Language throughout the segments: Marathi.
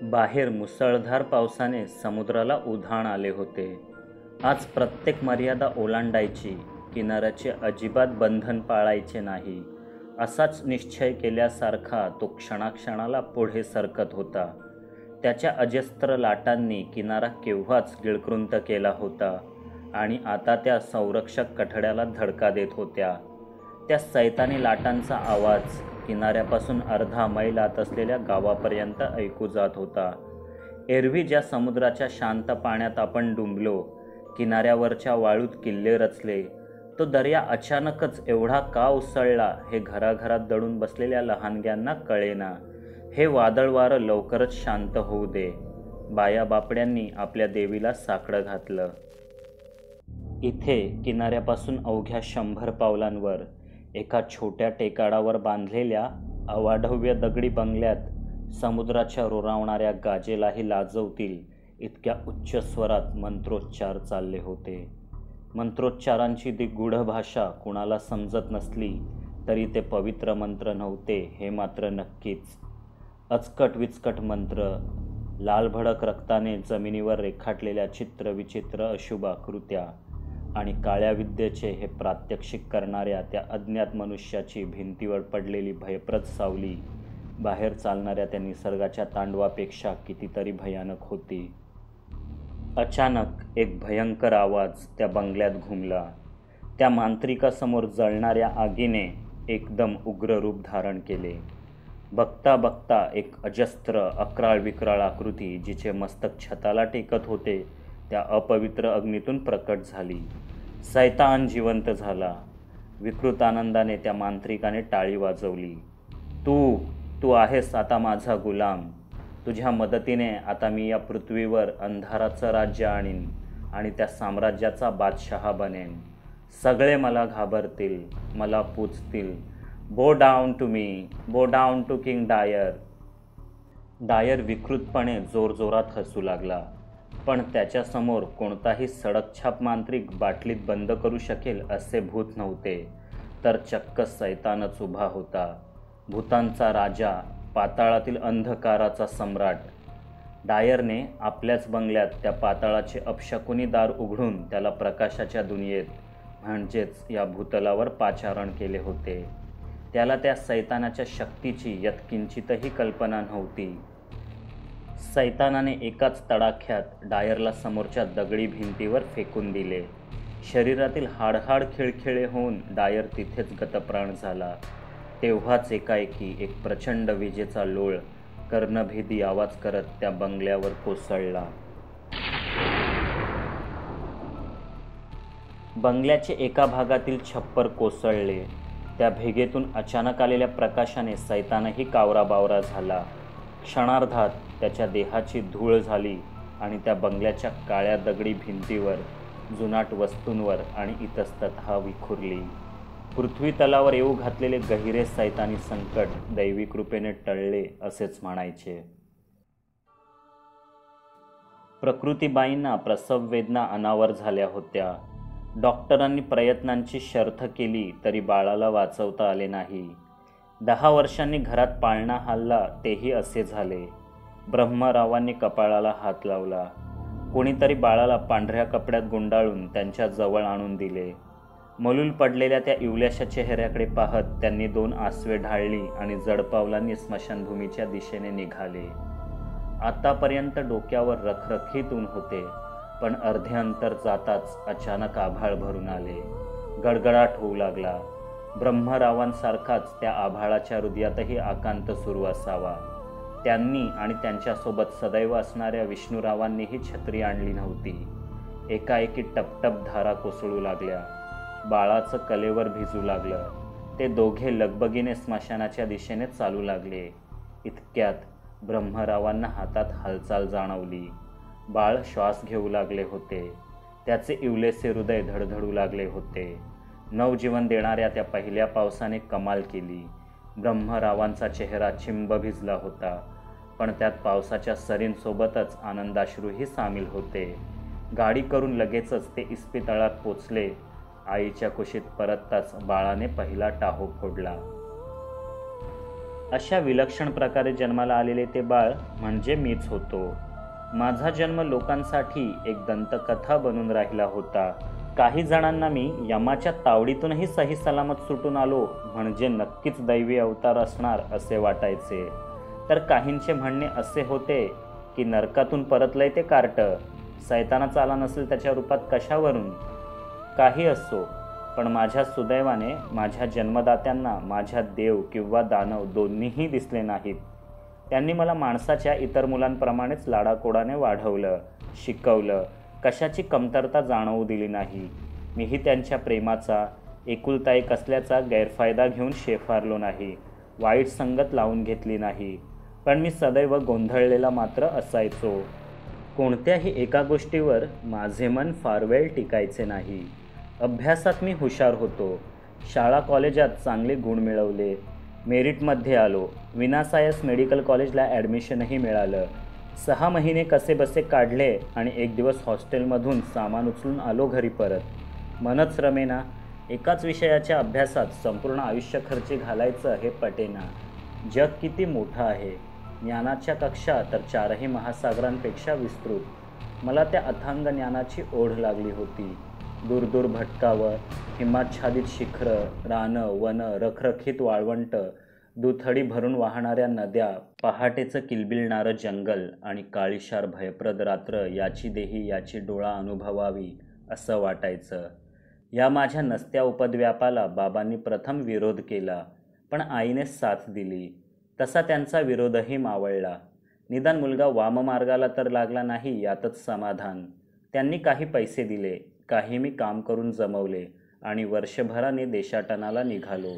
बाहेर मुसळधार पावसाने समुद्राला उधाण आले होते. आज प्रत्येक मर्यादा ओलांडायची, किनाऱ्याचे अजिबात बंधन पाळायचे नाही, असाच निश्चय केल्यासारखा तो क्षणाक्षणाला पुढे सरकत होता. त्याच्या अजस्त्र लाटांनी किनारा केव्हाच गिळकृंत केला होता आणि आता त्या संरक्षक कठड्याला धडका देत होत्या. त्या सैतानी लाटांचा आवाज किनाऱ्यापासून अर्धा मैल आत असलेल्या गावापर्यंत ऐकू जात होता. एरवी ज्या समुद्राच्या शांत पाण्यात आपण डुंबलो, किनाऱ्यावरच्या वाळूत किल्ले रचले, तो दर्या अचानकच एवढा का उसळला हे घराघरात दडून बसलेल्या लहानग्यांना कळेना. हे वादळ वारं लवकरच शांत होऊ दे. बाया बापड्यांनी आपल्या देवीला साकडं घातलं. इथे किनाऱ्यापासून अवघ्या 100 पावलांवर एका छोट्या टेकाडावर बांधलेल्या अवाढव्य दगडी बंगल्यात समुद्राच्या रोरावणाऱ्या गाजेलाही लाजवतील इतक्या उच्च स्वरात मंत्रोच्चार चालले होते. मंत्रोच्चारांची ती गूढ भाषा कुणाला समजत नसली तरी ते पवित्र मंत्र नव्हते हे मात्र नक्कीच. अचकट विचकट मंत्र, लालभडक रक्ताने जमिनीवर रेखाटलेल्या चित्रविचित्र अशुभ आकृत्या आणि काळ्या विद्येचे हे प्रात्यक्षिक करणाऱ्या त्या अज्ञात मनुष्याची भिंतीवर पडलेली भयप्रद सावली बाहेर चालणाऱ्या त्या निसर्गाच्या तांडवापेक्षा कितीतरी भयानक होती. अचानक एक भयंकर आवाज त्या बंगल्यात घुमला. त्या मांत्रिकासमोर जळणाऱ्या आगीने एकदम उग्र रूप धारण केले. बघता बघता एक अजस्त्र अक्राळ विक्राळ आकृती, जिचे मस्तक छताला टेकत होते, त्या अपवित्र अग्नीतून प्रकट झाली. सैतान जिवंत झाला. विकृत आनंदाने त्या मांत्रिकाने टाळी वाजवली. तू आहेस आता माझा गुलाम. तुझ्या मदतीने आता मी या पृथ्वीवर अंधाराचं राज्य आणीन आणि त्या साम्राज्याचा बादशहा बनेन. सगळे मला घाबरतील, मला पूजतील. बो डाऊन टू मी, बो डाऊन टू किंग डायर. डायर विकृतपणे जोरजोरात हसू लागला. पण त्याच्यासमोर कोणताही सडकछाप मांत्रिक बाटलीत बंद करू शकेल असे भूत नव्हते, तर चक्क सैतानच उभा होता. भूतांचा राजा, पाताळातील अंधकाराचा सम्राट. डायरने आपल्याच बंगल्यात त्या पाताळाचे अपशकुनी दार उघडून त्याला प्रकाशाच्या दुनियेत म्हणजेच या भूतलावर पाचारण केले होते. त्याला त्या सैतानाच्या शक्तीची यत्किंचितही कल्पना नव्हती. सैतानाने एकाच तडाख्यात डायरला समोरच्या दगडी भिंतीवर फेकून दिले. शरीरातील हाडहाड खिळखिळे होऊन डायर तिथेच गतप्राण झाला. तेव्हाच एकाएकी एक प्रचंड विजेचा लोळ कर्णभेदी आवाज करत त्या बंगल्यावर कोसळला. बंगल्याचे एका भागातील छप्पर कोसळले. त्या भेगेतून अचानक आलेल्या प्रकाशाने सैतानही कावराबावरा झाला. क्षणार्धात त्याच्या देहाची धूळ झाली आणि त्या बंगल्याच्या काळ्या दगडी भिंतीवर, जुनाट वस्तूंवर आणि इतस्ततः विखुरली. पृथ्वी तलावर येऊ घातलेले गहिरे सैतानी संकट दैवी कृपेने टळले असेच म्हणायचे. प्रकृतीबाईंना प्रसव वेदना अनावर झाल्या होत्या. डॉक्टरांनी प्रयत्नांची शर्थ केली तरी बाळाला वाचवता आले नाही. 10 वर्षांनी घरात पाळणा हल्ला तेही असे झाले. ब्रह्मरावांनी कपाळाला हात लावला. कोणीतरी बाळाला पांढऱ्या कपड्यात गुंडाळून त्यांच्या जवळ आणून दिले. मलूल पडलेल्या त्या इवल्याशा चेहऱ्याकडे पाहत त्यांनी 2 आसवे ढाळली आणि जड पावलांनी स्मशानभूमीच्या दिशेने निघाले. आतापर्यंत डोक्यावर रखरखीत ऊन होते, पण अर्धे अंतर जाताच अचानक आभाळ भरून आले. गडगडाट होऊ लागला. ब्रह्मरावांसारखाच त्या आभाळाच्या हृदयातही आकांत सुरू असावा. त्यांनी आणि त्यांच्यासोबत सदैव असणाऱ्या विष्णुरावांनीही छत्री आणली नव्हती. एकाएकी टपटप धारा कोसळू लागल्या. बाळाचं कलेवर भिजू लागलं. ते दोघे लगबगीने स्मशानाच्या दिशेने चालू लागले. इतक्यात ब्रह्मरावांना हातात हालचाल जाणवली. बाळ श्वास घेऊ लागले होते. त्याचे इवलेसे हृदय धडधडू लागले होते. नवजीवन देणाऱ्या त्या पहिल्या पावसाने कमाल केली. ब्रह्मरावांचा चेहरा चिंब भिजला होता, पण त्यात पावसाच्या सरींसोबतच आनंदाश्रूही सामील होते. गाडी करून लगेचच ते इस्पितळात पोचले. आईच्या कुशीत परतताच बाळाने पहिला टाहो फोडला. अशा विलक्षण प्रकारे जन्माला आलेले ते बाळ म्हणजे मीच होतो. माझा जन्म लोकांसाठी एक दंतकथा बनून राहिला होता. काही जणांना मी यमाच्या तावडीतूनही सही सलामत सुटून आलो म्हणजे नक्कीच दैवी अवतार असणार असे वाटायचे. तर काहींचे म्हणणे असे होते की नरकातून परतलंय ते कार्टं, सैतानाचा आला नसेल त्याच्या रूपात कशावरून. काही असो, पण माझ्या सुदैवाने माझ्या जन्मदात्यांना माझ्या देव किंवा दानव दोन्हीही दिसले नाहीत. त्यांनी मला माणसाच्या इतर मुलांप्रमाणेच लाडाकोडाने वाढवलं, शिकवलं, कशाची कमतरता जाणवू दिली नाही. मीही त्यांच्या प्रेमाचा एकुलता एक असल्याचा गैरफायदा घेऊन शेफारलो नाही, वाईट संगत लावून घेतली नाही. पण मी सदैव गोंधळलेला मात्र असायचो. कोणत्याही एका गोष्टीवर माझे मन फार वेळ टिकायचे नाही. अभ्यासात मी हुशार होतो. शाळा कॉलेजात चांगले गुण मिळवले. मेरिटमध्ये आलो. विनासायास मेडिकल कॉलेजला ॲडमिशनही मिळालं. 6 महिने कसेबसे काढले आणि एक दिवस हॉस्टेलमधून सामान उचलून आलो घरी परत. मनच रमेना. एकाच विषयाच्या अभ्यासात संपूर्ण आयुष्य खर्ची घालायचं हे पटेना. जग किती मोठं आहे. ज्ञानाच्या कक्षा तर 4ही महासागरांपेक्षा विस्तृत. मला त्या अथांग ज्ञानाची ओढ लागली होती. दूर दूर भटकावं, हिमाच्छादित शिखरं, रानं, वनं, रखरखीत वाळवंट, दुथडी भरून वाहणाऱ्या नद्या, पहाटेचं किलबिलणारं जंगल आणि काळीशार भयप्रद रात्र याची देही याची डोळा अनुभवावी असं वाटायचं. या माझ्या नसत्या उपद्व्यापाला बाबांनी प्रथम विरोध केला, पण आईने साथ दिली. तसा त्यांचा विरोधही मावळला. निदान मुलगा वाममार्गाला तर लागला नाही यातच समाधान. त्यांनी काही पैसे दिले, काही मी काम करून जमवले आणि वर्षभराने देशाटनाला निघालो.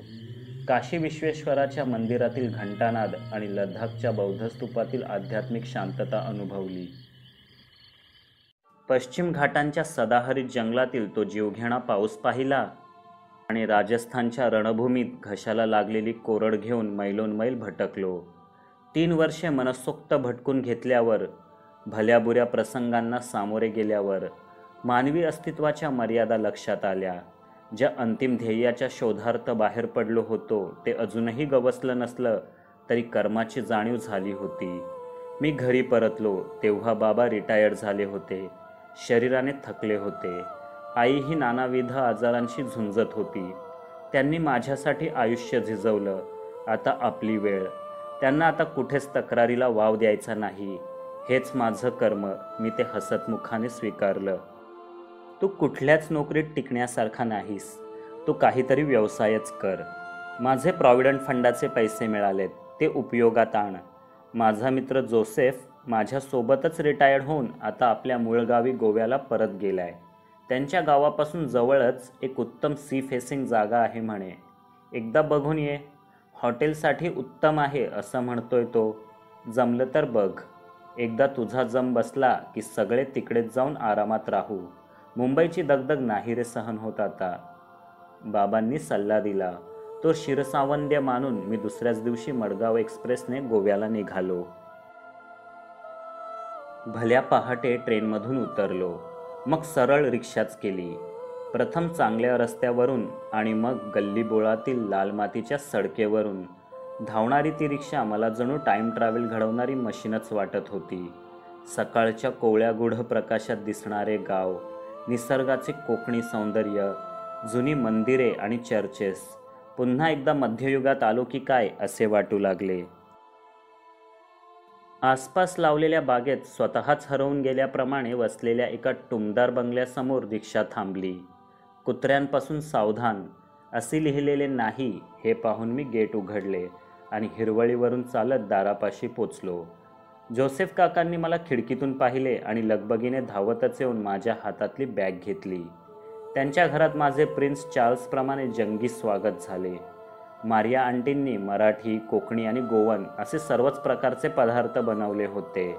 काशी विश्वेश्वराच्या मंदिरातील घंटानाद आणि लडाखच्या बौद्ध स्तूपातील आध्यात्मिक शांतता अनुभवली. पश्चिम घाटांच्या सदाहरित जंगलातील तो जीवघेणा पाऊस पाहिला आणि राजस्थानच्या रणभूमीत घशाला लागलेली कोरड घेऊन मैलोनमैल भटकलो. 3 वर्षे मनसोक्त भटकून घेतल्यावर, भल्याबुऱ्या प्रसंगांना सामोरे गेल्यावर मानवी अस्तित्वाच्या मर्यादा लक्षात आल्या. ज्या अंतिम ध्येयाच्या शोधार्थ बाहेर पडलो होतो ते अजूनही गवसलं नसलं तरी कर्माची जाणीव झाली होती. मी घरी परतलो तेव्हा बाबा रिटायर्ड झाले होते. शरीराने थकले होते. आईही नानाविध आजारांशी झुंजत होती. त्यांनी माझ्यासाठी आयुष्य झिजवलं. आता आपली वेळ. त्यांना आता कुठेच तक्रारीला वाव द्यायचा नाही. हेच माझं कर्म. मी ते हसतमुखाने स्वीकारलं. तू कुठल्याच नोकरीत टिकण्यासारखा नाहीस. तू काहीतरी व्यवसायच कर. माझे प्रॉव्हिडंट फंडाचे पैसे मिळालेत, ते उपयोगात आण. माझा मित्र जोसेफ माझ्यासोबतच रिटायर्ड होऊन आता आपल्या मूळ गावी गोव्याला परत गेलाय. त्यांच्या गावापासून जवळच एक उत्तम सी फेसिंग जागा आहे म्हणे. एकदा बघून ये. हॉटेलसाठी उत्तम आहे असं म्हणतोय तो. जमलं तर बघ. एकदा तुझा जम बसला की सगळे तिकडेच जाऊन आरामात राहू. मुंबईची दगदग नाही रे सहन होत आता. बाबांनी सल्ला दिला. तो शिरसावंद्य मानून मी दुसऱ्याच दिवशी मडगाव एक्सप्रेसने गोव्याला निघालो. भल्या पहाटे ट्रेनमधून उतरलो. मग सरळ रिक्षाच केली. प्रथम चांगल्या रस्त्यावरून आणि मग गल्लीबोळातील लाल मातीच्या सडकेवरून. धावणारी ती रिक्षा मला जणू टाईम ट्रॅव्हल घडवणारी मशीनच वाटत होती. सकाळच्या कोवळ्या गूढ प्रकाशात दिसणारे गाव, निसर्गाचे कोकणी सौंदर्य, जुनी मंदिरे आणि चर्चेस. पुन्हा एकदा मध्ययुगात आलो की काय असे वाटू लागले. आसपास लावलेल्या बागेत स्वतःच हरवून गेल्याप्रमाणे वसलेल्या एका टुमदार बंगल्यासमोर रिक्षा थांबली. कुत्र्यांपासून सावधान असे लिहिलेले नाही हे पाहून मी गेट उघडले आणि हिरवळीवरून चालत दारापाशी पोचलो. जोसेफ काकांनी मला खिडकीतून पाहिले आणि लगबगीने धावतच येऊन माझ्या हातातली बॅग घेतली. त्यांच्या घरात माझे प्रिन्स चार्ल्सप्रमाणे जंगी स्वागत झाले. मारिया आंटींनी मराठी, कोकणी आणि गोवन असे सर्वच प्रकारचे पदार्थ बनवले होते.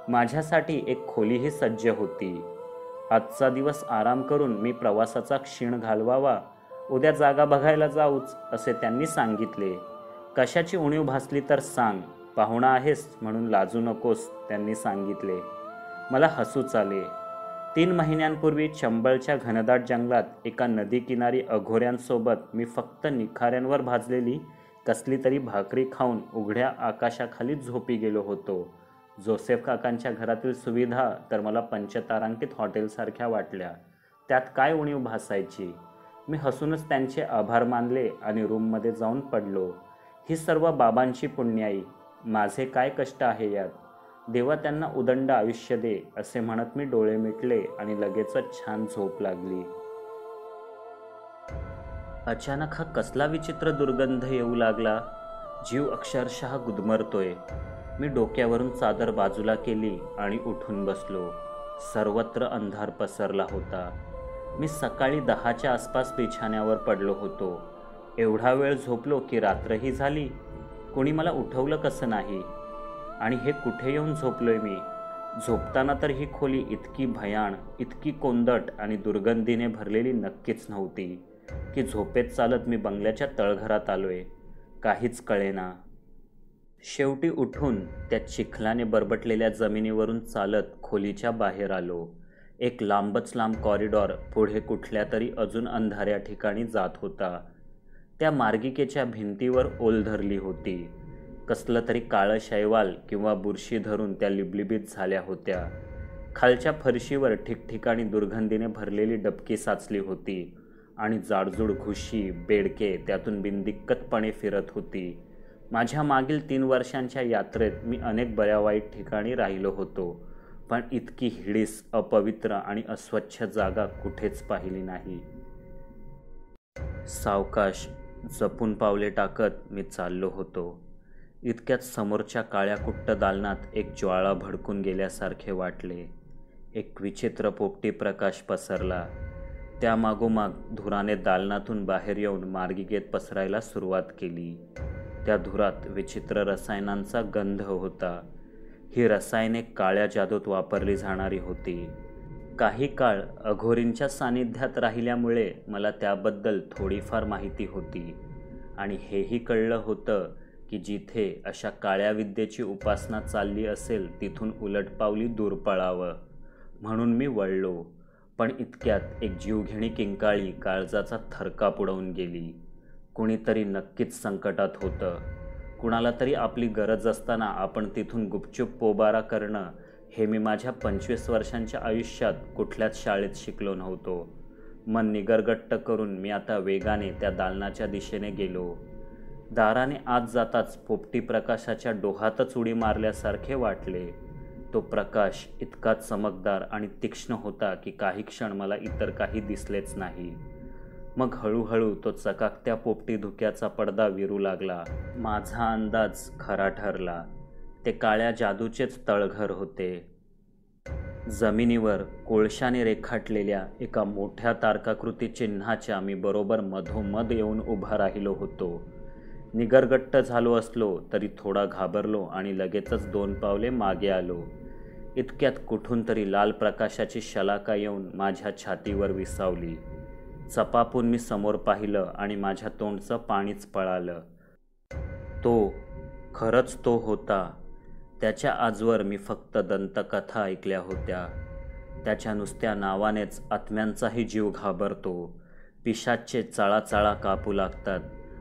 माझ्यासाठी एक खोलीही सज्ज होती. आजचा दिवस आराम करून मी प्रवासाचा क्षीण घालवावा. उद्या जागा बघायला जाऊच असे त्यांनी सांगितले. कशाची उणीव भासली तर सांग. पाहुणा आहेस म्हणून लाजू नकोस त्यांनी सांगितले. मला हसूच आले. 3 महिन्यांपूर्वी चंबळच्या घनदाट जंगलात एका नदीकिनारी अघोऱ्यांसोबत मी फक्त निखाऱ्यांवर भाजलेली कसली तरी भाकरी खाऊन उघड्या आकाशाखाली झोपी गेलो होतो. जोसेफ काकांच्या घरातील सुविधा तर मला पंचतारांकित हॉटेलसारख्या वाटल्या. त्यात काय उणीव भासायची. मी हसूनच त्यांचे आभार मानले आणि रूममध्ये जाऊन पडलो. ही सर्व बाबांची पुण्याई. माझे काय कष्ट आहे यात. देवा त्यांना उदंड आयुष्य दे असे म्हणत मी डोळे मिटले आणि लगेचच छान झोप लागली. अचानक हा कसला विचित्र दुर्गंध येऊ लागला. जीव अक्षरशः गुदमरतोय. मी डोक्यावरून चादर बाजूला केली आणि उठून बसलो. सर्वत्र अंधार पसरला होता. मी सकाळी 10च्या आसपास बिछाण्यावर पडलो होतो. एवढा वेळ झोपलो की रात्रही झाली. कोणी मला उठवलं कसं नाही. आणि हे कुठे येऊन झोपलोय मी. झोपताना तर ही खोली इतकी भयाण, इतकी कोंदट आणि दुर्गंधीने भरलेली नक्कीच नव्हती की झोपेत चालत मी बंगल्याच्या तळघरात आलोय. काहीच कळेना. शेवटी उठून त्या चिखलाने बरबटलेल्या जमिनीवरून चालत खोलीच्या बाहेर आलो. एक लांबच लांब कॉरिडॉर पुढे कुठल्या तरी अजून अंधाऱ्या ठिकाणी जात होता. त्या मार्गिकेच्या भिंतीवर ओल धरली होती. कसलं तरी काळं शैवाल किंवा बुरशी धरून त्या लिबलिबीत झाल्या होत्या. खालच्या फरशीवर ठिकठिकाणी दुर्गंधीने भरलेली डबकी साचली होती आणि जाडजूड घुशी, बेडके त्यातून बिनदिक्कतपणे फिरत होती. माझ्या मागील 3 वर्षांच्या यात्रेत मी अनेक बऱ्या वाईट ठिकाणी राहिलो होतो, पण इतकी हिडीस, अपवित्र आणि अस्वच्छ जागा कुठेच पाहिली नाही. सावकाश जपून पावले टाकत मी चाललो होतो. इतक्यात समोरच्या काळ्या कुट्ट दालनात एक ज्वाळा भडकून गेल्यासारखे वाटले. एक विचित्र पोपटी प्रकाश पसरला. त्यामागोमाग धुराने दालनातून बाहेर येऊन मार्गिकेत पसरायला सुरुवात केली. त्या धुरात विचित्र रसायनांचा गंध होता. ही रसायने काळ्या जादूत वापरली जाणारी होती. काही काळ अघोरींच्या सानिध्यात राहिल्यामुळे मला त्याबद्दल थोडीफार माहिती होती आणि हेही कळलं होतं की जिथे अशा काळ्या विद्येची उपासना चालली असेल तिथून उलटपावली दूर पळावं. म्हणून मी वळलो. पण इतक्यात एक जीवघेणी किंकाळी काळजाचा थरकाप उडवून गेली. कुणीतरी नक्कीच संकटात होतं. कुणाला तरी आपली गरज असताना आपण तिथून गुपचूप पोबारा करणं हे मी माझ्या 25 वर्षांच्या आयुष्यात कुठल्याच शाळेत शिकलो नव्हतो. मन निगरगट्ट करून मी आता वेगाने त्या दालनाच्या दिशेने गेलो. दाराने आत जाताच पोपटी प्रकाशाच्या डोहातच उडी मारल्यासारखे वाटले. तो प्रकाश इतका चमकदार आणि तीक्ष्ण होता की काही क्षण मला इतर काही दिसलेच नाही. मग हळूहळू तो चकाकत्या पोपटी धुक्याचा पडदा विरू लागला. माझा अंदाज खरा ठरला. ते काळ्या जादूचेच तळघर होते. जमिनीवर कोळशाने रेखाटलेल्या एका मोठ्या तारकाकृती चिन्हाच्या मी बरोबर मधोमध येऊन उभा राहिलो होतो. निगरगट्ट झालो असलो तरी थोडा घाबरलो आणि लगेचच 2 पावले मागे आलो. इतक्यात कुठून तरी लाल प्रकाशाची शलाका येऊन माझ्या छातीवर विसावली. चपापून मी समोर पाहिलं आणि माझ्या तोंडचं पाणीच पळालं. तो, खरंच तो होता. त्याच्या आजवर मी फक्त दंतकथा ऐकल्या होत्या. त्याच्या नुसत्या नावानेच आत्म्यांचाही जीव घाबरतो. पिशाच्चे चाळाचाळा कापू लागतात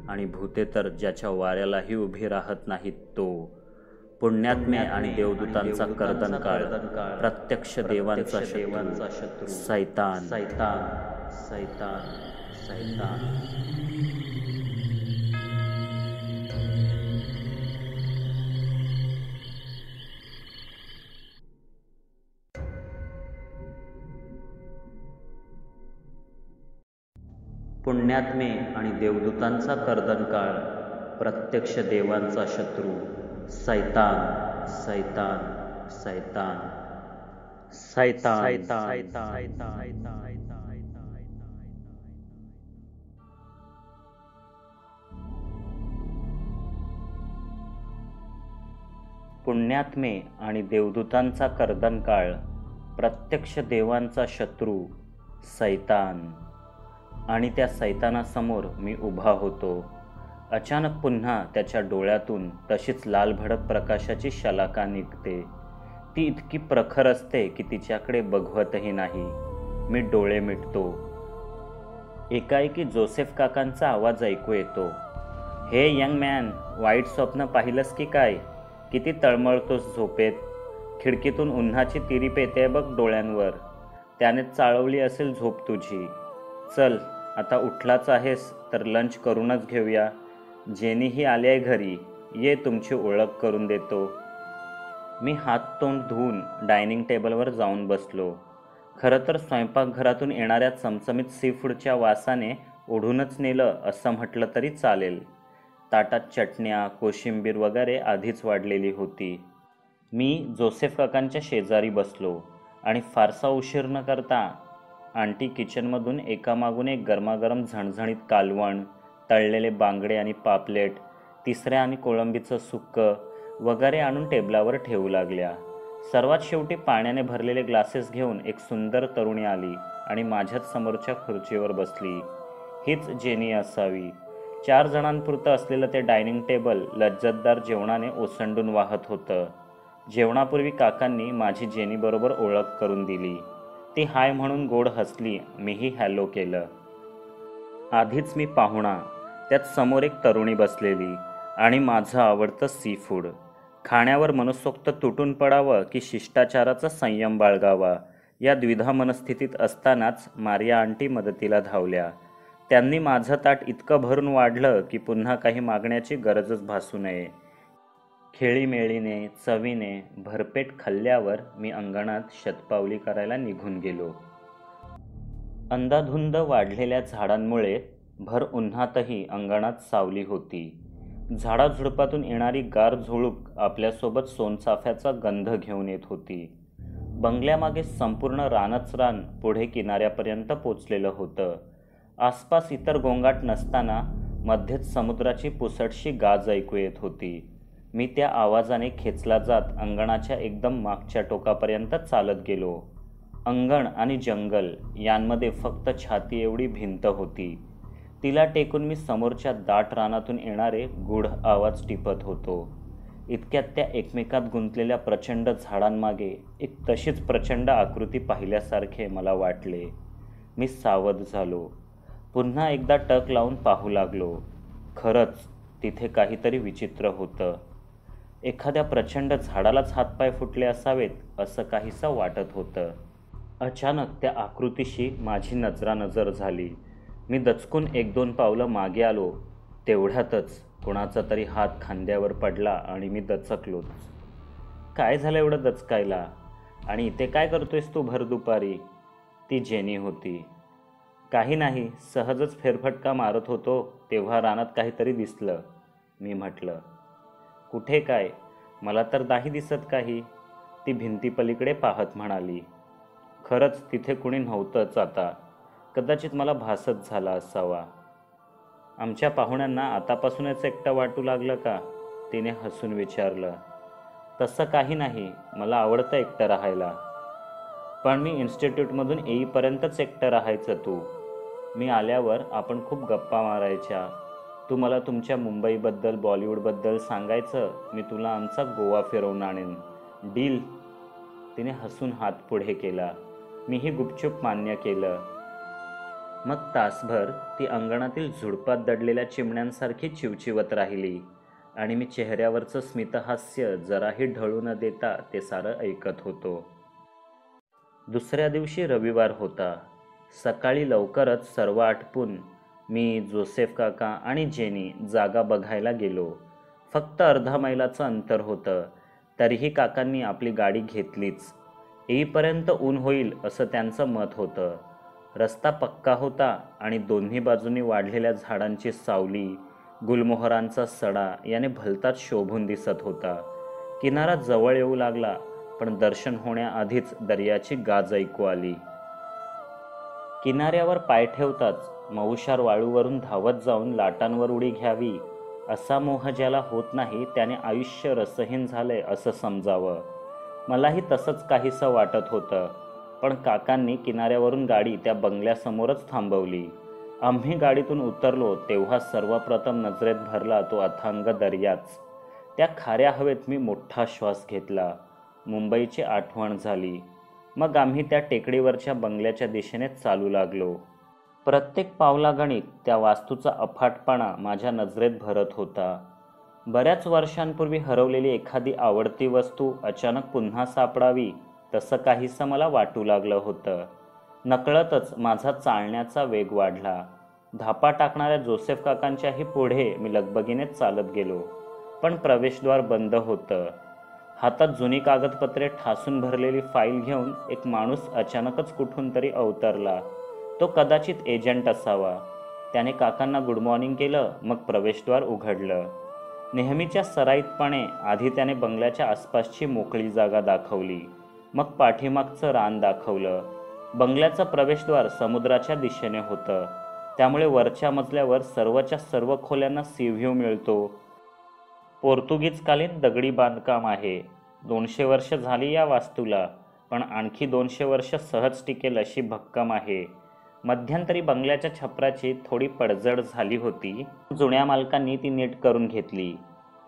आणि भूते तर ज्याच्या वाऱ्यालाही उभी राहत नाहीत तो. पुण्यात्मे आणि देवदूतांचा कर्दनकाळ, प्रत्यक्ष देवांचा शत्रू, सैतान सैतान सैतान सैतान. पुण्यात्मे आणि देवदूतांचा कर्दनकाळ, प्रत्यक्ष देवांचा शत्रू, सैतान सैतान सैतान सैतान. पुण्यात्मे आणि देवदूतांचा कर्दनकाळ, प्रत्यक्ष देवांचा शत्रू, सैतान. आणि त्या सैतानासमोर मी उभा होतो. अचानक पुन्हा त्याच्या डोळ्यातून तशीच लालभडक प्रकाशाची शलाका निघते. ती इतकी प्रखर असते की तिच्याकडे बघवतही नाही. मी डोळे मिटतो. एकाएकी जोसेफ काकांचा आवाज ऐकू येतो. हे यंग मॅन, वाईट स्वप्न पाहिलंस की काय? किती तळमळतोस झोपेत? खिडकीतून उन्हाची तिरीप येते बघ डोळ्यांवर. त्याने चाळवली असेल झोप तुझी. चल, आता उठलाच आहेस तर लंच करूनच घेऊया. जेनीही आली आहे घरी. ये, तुमची ओळख करून देतो. मी हात तोंड धुवून डायनिंग टेबलवर जाऊन बसलो. खरं तर स्वयंपाकघरातून येणाऱ्या चमचमीत सीफूडच्या वासाने ओढूनच नेलं असं म्हटलं तरी चालेल. ताटात चटण्या, कोशिंबीर वगैरे आधीच वाढलेली होती. मी जोसेफ काकांच्या शेजारी बसलो आणि फारसा उशीर न करता आंटी किचनमधून एकामागून एक गरमागरम झणझणीत कालवण, तळलेले बांगडे आणि पापलेट, तिसऱ्या आणि कोळंबीचं सुक्कं वगैरे आणून टेबलावर ठेवू लागल्या. सर्वात शेवटी पाण्याने भरलेले ग्लासेस घेऊन एक सुंदर तरुणी आली आणि माझ्याच समोरच्या खुर्चीवर बसली. हीच जेनी असावी. 4 जणांपुरतं असलेलं ते डायनिंग टेबल लज्जतदार जेवणाने ओसंडून वाहत होतं. जेवणापूर्वी काकांनी माझी जेनीबरोबर ओळख करून दिली. ती हाय म्हणून गोड हसली. मीही हॅलो केलं. आधीच मी पाहुणा, त्यात समोर एक तरुणी बसलेली आणि माझं आवडतं सी फूड. खाण्यावर मनसोक्त तुटून पडावं की शिष्टाचाराचा संयम बाळगावा या द्विधा मनस्थितीत असतानाच मारिया आंटी मदतीला धावल्या. त्यांनी माझं ताट इतकं भरून वाढलं की पुन्हा काही मागण्याची गरजच भासू नये. खेळीमेळीने, चवीने भरपेट खाल्ल्यावर मी अंगणात शतपावली करायला निघून गेलो. अंधाधुंद वाढलेल्या झाडांमुळे भर उन्हातही अंगणात सावली होती. झाडाझुडपातून येणारी गार झुळूक आपल्यासोबत सोनचाफ्याचा गंध घेऊन येत होती. बंगल्यामागे संपूर्ण रानच रान पुढे किनाऱ्यापर्यंत पोचलेलं होतं. आसपास इतर गोंगाट नसताना मध्येच समुद्राची पुसटशी गाज ऐकू येत होती. मी त्या आवाजाने खेचला जात अंगणाच्या एकदम मागच्या टोकापर्यंत चालत गेलो. अंगण आणि जंगल यांमध्ये फक्त छाती एवढी भिंत होती. तिला टेकून मी समोरच्या दाट रानातून येणारे गूढ आवाज टिपत होतो. इतक्यात त्या एकमेकात गुंतलेल्या प्रचंड झाडांमागे एक तशीच प्रचंड आकृती पाहिल्यासारखे मला वाटले. मी सावध झालो. पुन्हा एकदा टक लावून पाहू लागलो. खरंच तिथे काहीतरी विचित्र होतं. एखाद्या प्रचंड झाडालाच हातपाय फुटले असावेत असं काहीसं वाटत होतं. अचानक त्या आकृतीशी माझी नजरानजर झाली. मी दचकून 1-2 पावलं मागे आलो. तेवढ्यातच कोणाचा तरी हात खांद्यावर पडला आणि मी दचकलोच. काय झालं एवढं दचकायला? आणि इथे काय करतोयस तू भर दुपारी? ती जेनी होती. काही नाही, सहजच फेरफटका मारत होतो तेव्हा रानात काहीतरी दिसलं, मी म्हटलं. कुठे काय? मला तर नाही दिसत काही, ती भिंतीपलीकडे पाहत म्हणाली. खरंच तिथे कुणी नव्हतंच आता. कदाचित मला भासच झाला असावा. आमच्या पाहुण्यांना आतापासूनच एकटं वाटू लागलं का? तिने हसून विचारलं. तसं काही नाही, मला आवडतं एकटं राहायला. पण मी इन्स्टिट्यूटमधून येईपर्यंतच एकटं राहायचं तू. मी आल्यावर आपण खूप गप्पा मारायच्या. तू मला तुमच्या मुंबईबद्दल, बॉलिवूडबद्दल सांगायचं. मी तुला आमचा गोवा फिरवून आणेन. डील? तिने हसून हात पुढे केला. मीही गुपचूप मान्य केलं. मग तासभर ती अंगणातील झुडपात दडलेल्या चिमण्यांसारखी चिवचिवत राहिली आणि मी चेहऱ्यावरचं स्मितहास्य जराही ढळू न देता ते सारं ऐकत होतो. दुसऱ्या दिवशी रविवार होता. सकाळी लवकरच सर्व आटपून मी, जोसेफ काका आणि जेनी जागा बघायला गेलो. फक्त अर्धा मैलाचं अंतर होतं. तरीही काकांनी आपली गाडी घेतलीच. येईपर्यंत ऊन होईल असं त्यांचं मत होतं. रस्ता पक्का होता आणि दोन्ही बाजूंनी वाढलेल्या झाडांची सावली, गुलमोहरांचा सडा याने भलताच शोभून दिसत होता. किनारा जवळ येऊ लागला, पण दर्शन होण्याआधीच दर्याची गाज ऐकू आली. किनाऱ्यावर पाय ठेवताच मऊशार वाळूवरून धावत जाऊन लाटांवर उडी घ्यावी असा मोह ज्याला होत नाही त्याने आयुष्य रसहीन झालंय असं समजावं. मलाही तसंच काहीसं वाटत होतं. पण काकांनी किनाऱ्यावरून गाडी त्या बंगल्यासमोरच थांबवली. आम्ही गाडीतून उतरलो तेव्हा सर्वप्रथम नजरेत भरला तो अथांग दर्याच. त्या खाऱ्या हवेत मी मोठा श्वास घेतला. मुंबईची आठवण झाली. मग आम्ही त्या टेकडीवरच्या बंगल्याच्या दिशेने चालू लागलो. प्रत्येक पावलागणिक त्या वास्तूचा अफाटपणा माझ्या नजरेत भरत होता. बऱ्याच वर्षांपूर्वी हरवलेली एखादी आवडती वस्तू अचानक पुन्हा सापडावी तसं काहीसं मला वाटू लागलं होतं. नकळतच माझा चालण्याचा वेग वाढला. धापा टाकणाऱ्या जोसेफ काकांच्याही पुढे मी लगबगीने चालत गेलो. पण प्रवेशद्वार बंद होतं. हातात जुनी कागदपत्रे ठासून भरलेली फाईल घेऊन एक माणूस अचानकच कुठून तरी अवतरला. तो कदाचित एजंट असावा. त्याने काकांना गुड मॉर्निंग केलं, मग प्रवेशद्वार उघडलं. नेहमीच्या सराईतपणे आधी त्याने बंगल्याच्या आसपासची मोकळी जागा दाखवली, मग पाठीमागचं रान दाखवलं. बंगल्याचं प्रवेशद्वार समुद्राच्या दिशेने होतं, त्यामुळे वरच्या मजल्यावर सर्वच्या सर्व खोल्यांना सी व्ह्यू मिळतो. पोर्तुगीजकालीन दगडी बांधकाम आहे. 200 वर्ष झाली या वास्तूला, पण आणखी 200 वर्ष सहज टिकेल अशी भक्कम आहे. मध्यंतरी बंगल्याच्या छपराची थोडी पडझड झाली होती. जुन्या मालकांनी ती नीट करून घेतली.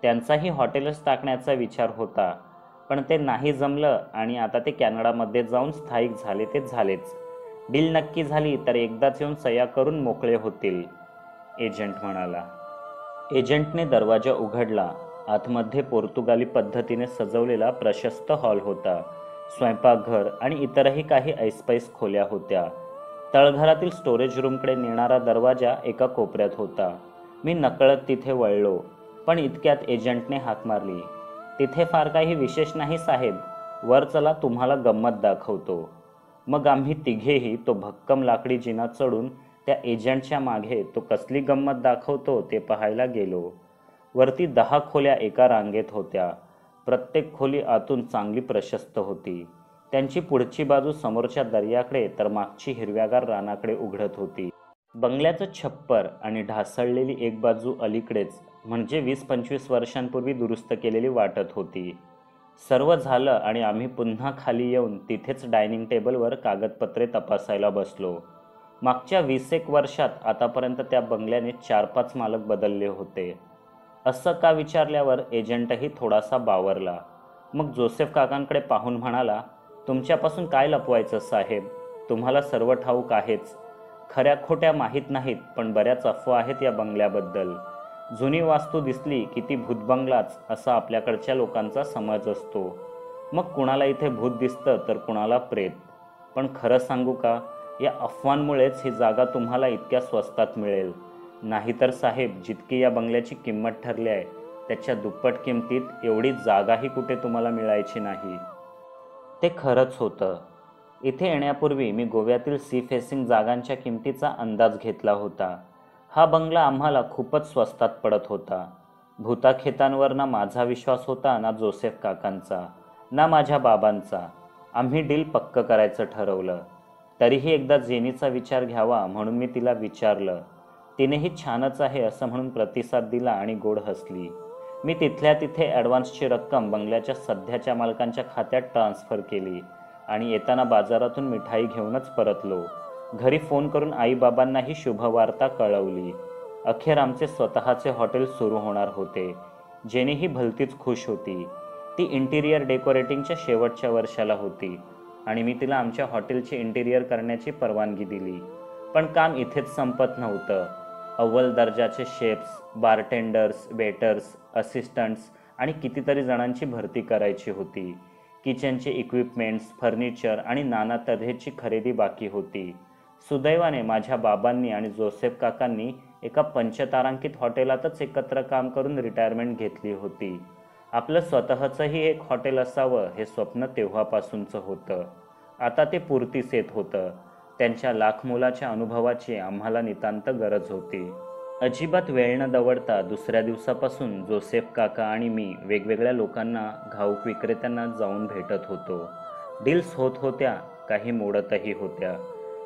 त्यांचाही हॉटेलच टाकण्याचा विचार होता, पण ते नाही जमलं आणि आता ते कॅनडामध्ये जाऊन स्थायिक झाले ते झालेच. डील नक्की झाली तर एकदाच येऊन सह्या करून मोकळे होतील, एजंट म्हणाला. एजंटने दरवाजा उघडला. आतमध्ये पोर्तुगाली पद्धतीने सजवलेला प्रशस्त हॉल होता. स्वयंपाकघर आणि इतरही काही ऐसपैस खोल्या होत्या. तळघरातील स्टोरेज रूमकडे नेणारा दरवाजा एका कोपऱ्यात होता. मी नकळत तिथे वळलो, पण इतक्यात एजंटने हाक मारली. तिथे फार काही विशेष नाही साहेब, वर चला, तुम्हाला गंमत दाखवतो. मग आम्ही तिघेही तो भक्कम लाकडी जिना चढून त्या एजंटच्या मागे तो कसली गंमत दाखवतो ते पाहायला गेलो. वरती 10 खोल्या एका रांगेत होत्या. प्रत्येक खोली आतून चांगली प्रशस्त होती. त्यांची पुढची बाजू समोरच्या दर्याकडे तर मागची हिरव्यागार रानाकडे उघडत होती. बंगल्याचं छप्पर आणि ढासळलेली एक बाजू अलीकडेच, म्हणजे 20-25 वर्षांपूर्वी दुरुस्त केलेली वाटत होती. सर्व झालं आणि आम्ही पुन्हा खाली येऊन तिथेच डायनिंग टेबलवर कागदपत्रे तपासायला बसलो. मागच्या 20 वर्षात आतापर्यंत त्या बंगल्याने 4-5 मालक बदलले होते. असं का विचारल्यावर एजंटही थोडासा बावरला. मग जोसेफ काकांकडे पाहून म्हणाला, तुमच्यापासून काय लपवायचं साहेब, तुम्हाला सर्व ठाऊक आहेच. खऱ्या खोट्या माहीत नाहीत, पण बऱ्याच अफवा आहेत या बंगल्याबद्दल. जुनी वास्तू दिसली की ती भूतबंगलाच असा आपल्याकडच्या लोकांचा समज असतो. मग कुणाला इथे भूत दिसतं तर कुणाला प्रेत. पण खरं सांगू का, या अफवांमुळेच ही जागा तुम्हाला इतक्या स्वस्तात मिळेल. नाहीतर साहेब, जितकी या बंगल्याची किंमत ठरली आहे त्याच्या दुप्पट किमतीत एवढी जागाही कुठे तुम्हाला मिळायची नाही. ते खरंच होतं. इथे येण्यापूर्वी मी गोव्यातील सी फेसिंग जागांच्या किमतीचा अंदाज घेतला होता. हा बंगला आम्हाला खूपच स्वस्तात पडत होता. भूताखेतांवर ना माझा विश्वास होता, ना जोसेफ काकांचा, ना माझ्या बाबांचा. आम्ही डील पक्क करायचं ठरवलं. तरीही एकदा जेनीचा विचार घ्यावा म्हणून मी तिला विचारलं. तिनेही छानच आहे असं म्हणून प्रतिसाद दिला आणि गोड हसली. मी तिथल्या तिथे ॲडव्हान्सची रक्कम बंगल्याच्या सध्याच्या मालकांच्या खात्यात ट्रान्स्फर केली आणि येताना बाजारातून मिठाई घेऊनच परतलो. घरी फोन करून आईबाबांनाही शुभवार्ता कळवली. अखेर आमचे स्वतःचे हॉटेल सुरू होणार होते. जेनीही भलतीच खुश होती. ती इंटिरियर डेकोरेटिंगच्या शेवटच्या वर्षाला होती आणि मी तिला आमच्या हॉटेलचे इंटिरियर करण्याची परवानगी दिली. पण काम इथेच संपत नव्हतं. अव्वल दर्जाचे शेफ्स, बारटेंडर्स, वेटर्स, असिस्टंट्स आणि कितीतरी जणांची भरती करायची होती. किचनचे इक्विपमेंट्स, फर्निचर आणि नाना तऱ्हेची खरेदी बाकी होती. सुदैवाने माझ्या बाबांनी आणि जोसेफ काकांनी एका पंचतारांकित हॉटेलातच एकत्र काम करून रिटायरमेंट घेतली होती. आपलं स्वतःचंही एक हॉटेल असावं हे स्वप्न तेव्हापासूनचं होतं. आता ते पूर्तीस येत होतं. त्यांच्या लाखमोलाच्या अनुभवाची आम्हाला नितांत गरज होती. अजिबात वेळ न दवडता दुसऱ्या दिवसापासून जोसेफ काका आणि मी वेगवेगळ्या लोकांना, घाऊक विक्रेत्यांना जाऊन भेटत होतो. डील्स होत होत्या, काही मोडतही होत्या.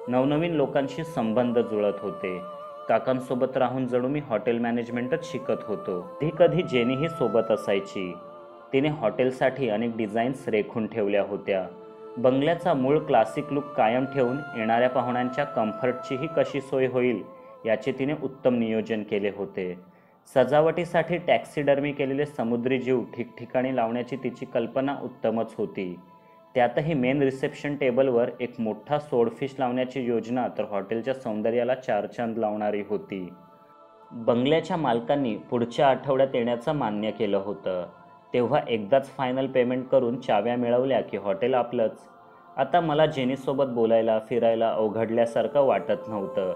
नवनवीन लोकांशी संबंध जुळत होते. काकांसोबत राहून जणू मी हॉटेल मॅनेजमेंटच शिकत होतो. कधी जेनीही सोबत असायची. तिने हॉटेलसाठी अनेक डिझाईन्स रेखून ठेवल्या होत्या. बंगल्याचा मूळ क्लासिक लुक कायम ठेवून येणाऱ्या पाहुण्यांच्या कम्फर्टचीही कशी सोय होईल याचे तिने उत्तम नियोजन केले होते. सजावटीसाठी टॅक्सीडर्मी केलेले समुद्री जीव ठिकठिकाणी लावण्याची तिची कल्पना उत्तमच होती. त्यातही मेन रिसेप्शन टेबलवर एक मोठा सोडफिश लावण्याची योजना तर हॉटेलच्या सौंदर्याला चार चांद लावणारी होती. बंगल्याच्या मालकांनी पुढच्या आठवड्यात येण्याचं मान्य केलं होतं. तेव्हा एकदाच फायनल पेमेंट करून चाव्या मिळवल्या की हॉटेल आपलंच. आता मला जेनीसोबत बोलायला फिरायला अवघडल्यासारखं वाटत नव्हतं.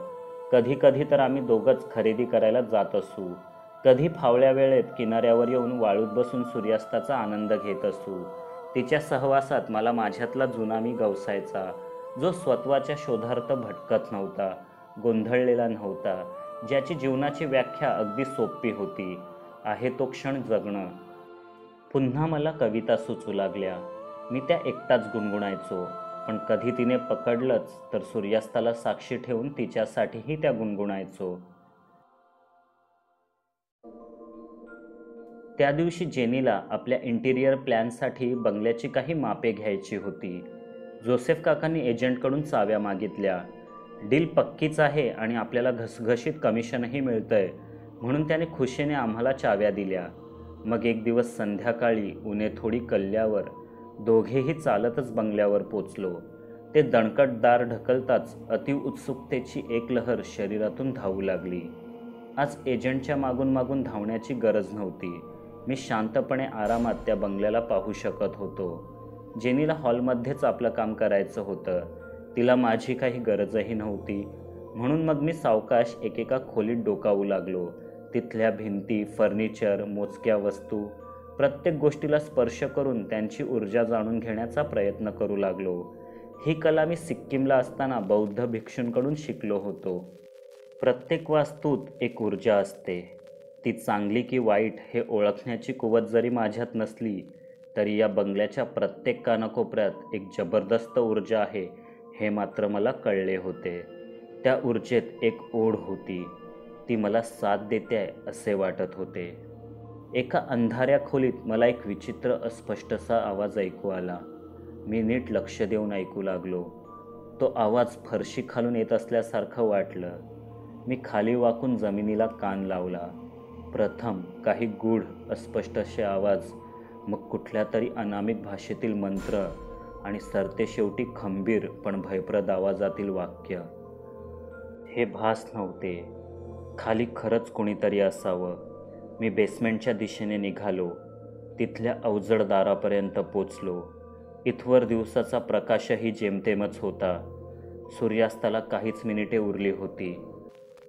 कधी कधी तर आम्ही दोघंच खरेदी करायला जात असू. कधी फावल्या वेळेत किनाऱ्यावर येऊन वाळूत बसून सूर्यास्ताचा आनंद घेत असू. तिच्या सहवासात मला माझ्यातला जुना मी गवसायचा, जो स्वत्वाच्या शोधार्थ भटकत नव्हता, गोंधळलेला नव्हता, ज्याची जीवनाची व्याख्या अगदी सोपी होती, आहे तो क्षण जगणं. पुन्हा मला कविता सुचू लागल्या. मी त्या एकटाच गुणगुणायचो, पण कधी तिने पकडलंच तर सूर्यास्ताला साक्षी ठेवून तिच्यासाठीही त्या गुणगुणायचो. त्या दिवशी जेनीला आपल्या इंटिरियर प्लॅनसाठी बंगल्याची काही मापे घ्यायची होती. जोसेफ काकांनी एजंटकडून चाव्या मागितल्या. डील पक्कीच आहे आणि आपल्याला घसघशीत कमिशनही मिळतंय, म्हणून त्याने खुशीने आम्हाला चाव्या दिल्या. मग एक दिवस संध्याकाळी उन्हे थोडी कल्ल्यावर दोघेही चालतच बंगल्यावर पोचलो. ते दणकट दार ढकलताच अतिउत्सुकतेची एक लहर शरीरातून धावू लागली. आज एजंटच्या मागून मागून धावण्याची गरज नव्हती. मी शांतपणे आरामात त्या बंगल्याला पाहू शकत होतो. जेनीला हॉलमध्येच आपलं काम करायचं होतं. तिला माझी काही गरजही नव्हती. म्हणून मग मी सावकाश एकेका खोलीत डोकावू लागलो. तिथल्या भिंती, फर्निचर, मोजक्या वस्तू, प्रत्येक गोष्टीला स्पर्श करून त्यांची ऊर्जा जाणून घेण्याचा प्रयत्न करू लागलो. ही कला मी सिक्कीमला असताना बौद्ध भिक्षूंकडून शिकलो होतो. प्रत्येक वास्तूत एक ऊर्जा असते. ती चांगली की वाईट हे ओळखण्याची कुवत जरी माझ्यात नसली तरी या बंगल्याच्या प्रत्येक कानाकोपऱ्यात एक जबरदस्त ऊर्जा आहे हे मात्र मला कळले होते. त्या ऊर्जेत एक ओढ होती. ती मला साथ देते असे वाटत होते. एका अंधाऱ्या खोलीत मला एक विचित्र अस्पष्टसा आवाज ऐकू आला. मी नीट लक्ष देऊन ऐकू लागलो. तो आवाज फरशी खालून येत असल्यासारखं वाटलं. मी खाली वाकून जमिनीला कान लावला. प्रथम काही गूढ अस्पष्ट असे आवाज, मग कुठल्या तरी अनामिक भाषेतील मंत्र आणि सरते शेवटी खंबीर पण भयप्रद आवाजातील वाक्य. हे भास नव्हते. खाली खरंच कोणीतरी असावं. मी बेसमेंटच्या दिशेने निघालो. तिथल्या अवजड दारापर्यंत पोचलो. इथवर दिवसाचा प्रकाशही जेमतेमच होता. सूर्यास्ताला काहीच मिनिटे उरली होती.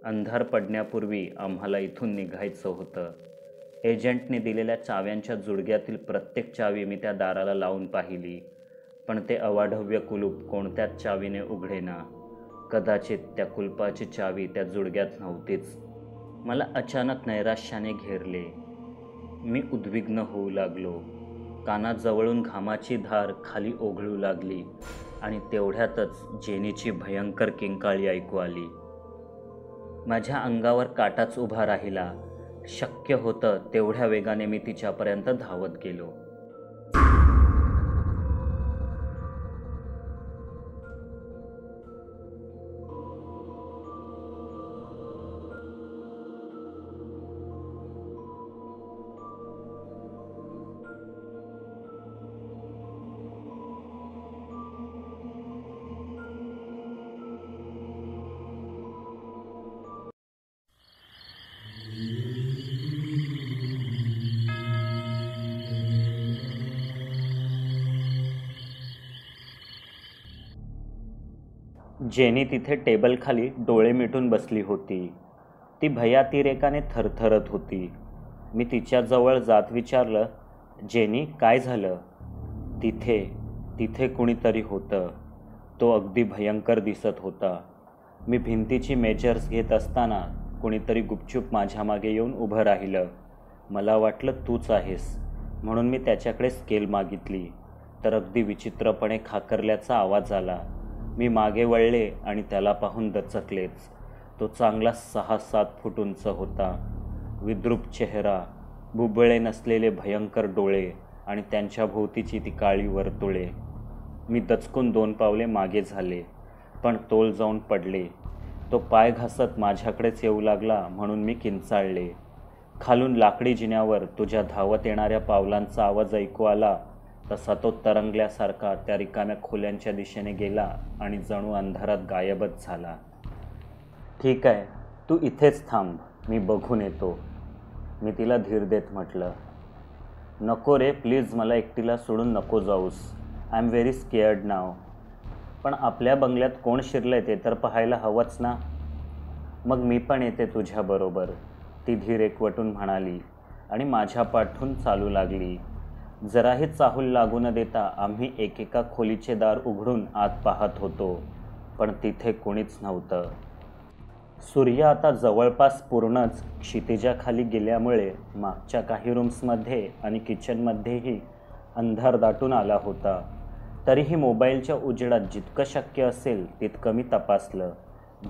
अंधार पडण्यापूर्वी आम्हाला इथून निघायचं होतं. एजंटने दिलेल्या चाव्यांच्या जुडग्यातील प्रत्येक चावी मी त्या दाराला लावून पाहिली, पण ते अवाढव्य कुलूप कोणत्याच चावीने उघडेना. कदाचित त्या कुलपाची चावी त्या जुडग्यात नव्हतीच. मला अचानक नैराश्याने घेरले. मी उद्विग्न होऊ लागलो. कानाजवळून घामाची धार खाली ओघळू लागली आणि तेवढ्यातच जेनीची भयंकर किंकाळी ऐकू आली. माझ्या अंगावर काटाच उभा राहिला. शक्य होतं तेवढ्या वेगाने मी तिच्यापर्यंत धावत गेलो. जेनी तिथे टेबलखाली डोळे मिटून बसली होती. ती भयातिरेकाने थरथरत होती. मी तिच्याजवळ जात विचारलं, जेनी काय झालं? तिथे कुणीतरी होतं. तो अगदी भयंकर दिसत होता. मी भिंतीची मेजर्स घेत असताना कुणीतरी गुपचूप माझ्या मागे येऊन उभं राहिलं. मला वाटलं तूच आहेस, म्हणून मी त्याच्याकडे स्केल मागितली, तर अगदी विचित्रपणे खाकरल्याचा आवाज आला. मी मागे वळले आणि त्याला पाहून दचकलेच. तो चांगला 6-7 फूट उंच होता. विद्रूप चेहरा, बुबळे नसलेले भयंकर डोळे आणि त्यांच्या भोवतीची ती काळी वर्तुळे. मी दचकून 2 पावले मागे झाले, पण तोल जाऊन पडले. तो पाय घासत माझ्याकडेच येऊ लागला, म्हणून मी किंचाळले. खालून लाकडी जिन्यावर तुझ्या धावत येणाऱ्या पावलांचा आवाज ऐकू आला तसा तो तरंगल्यासारखा त्या रिकाम्या खोल्यांच्या दिशेने गेला आणि जणू अंधारात गायबच झाला. ठीक आहे, तू इथेच थांब, मी बघून येतो, मी तिला धीर देत म्हटलं. नको रे, प्लीज मला एकटीला सोडून नको जाऊस. आय एम व्हेरी स्केअर्ड नाव. पण आपल्या बंगल्यात कोण शिरलंय ते तर पाहायला हवंच ना. मग मी पण येते तुझ्याबरोबर, ती धीर एकवटून म्हणाली आणि माझ्या पाठून चालू लागली. जराही चाहूल लागू न देता आम्ही एकेका खोलीचे दार उघडून आत पाहत होतो, पण तिथे कोणीच नव्हतं. सूर्य आता जवळपास पूर्णच क्षितिजाखाली गेल्यामुळे मागच्या काही रूम्समध्ये आणि किचनमध्येही अंधार दाटून आला होता. तरीही मोबाईलच्या उजेडात जितकं शक्य असेल तितकं मी तपासलं.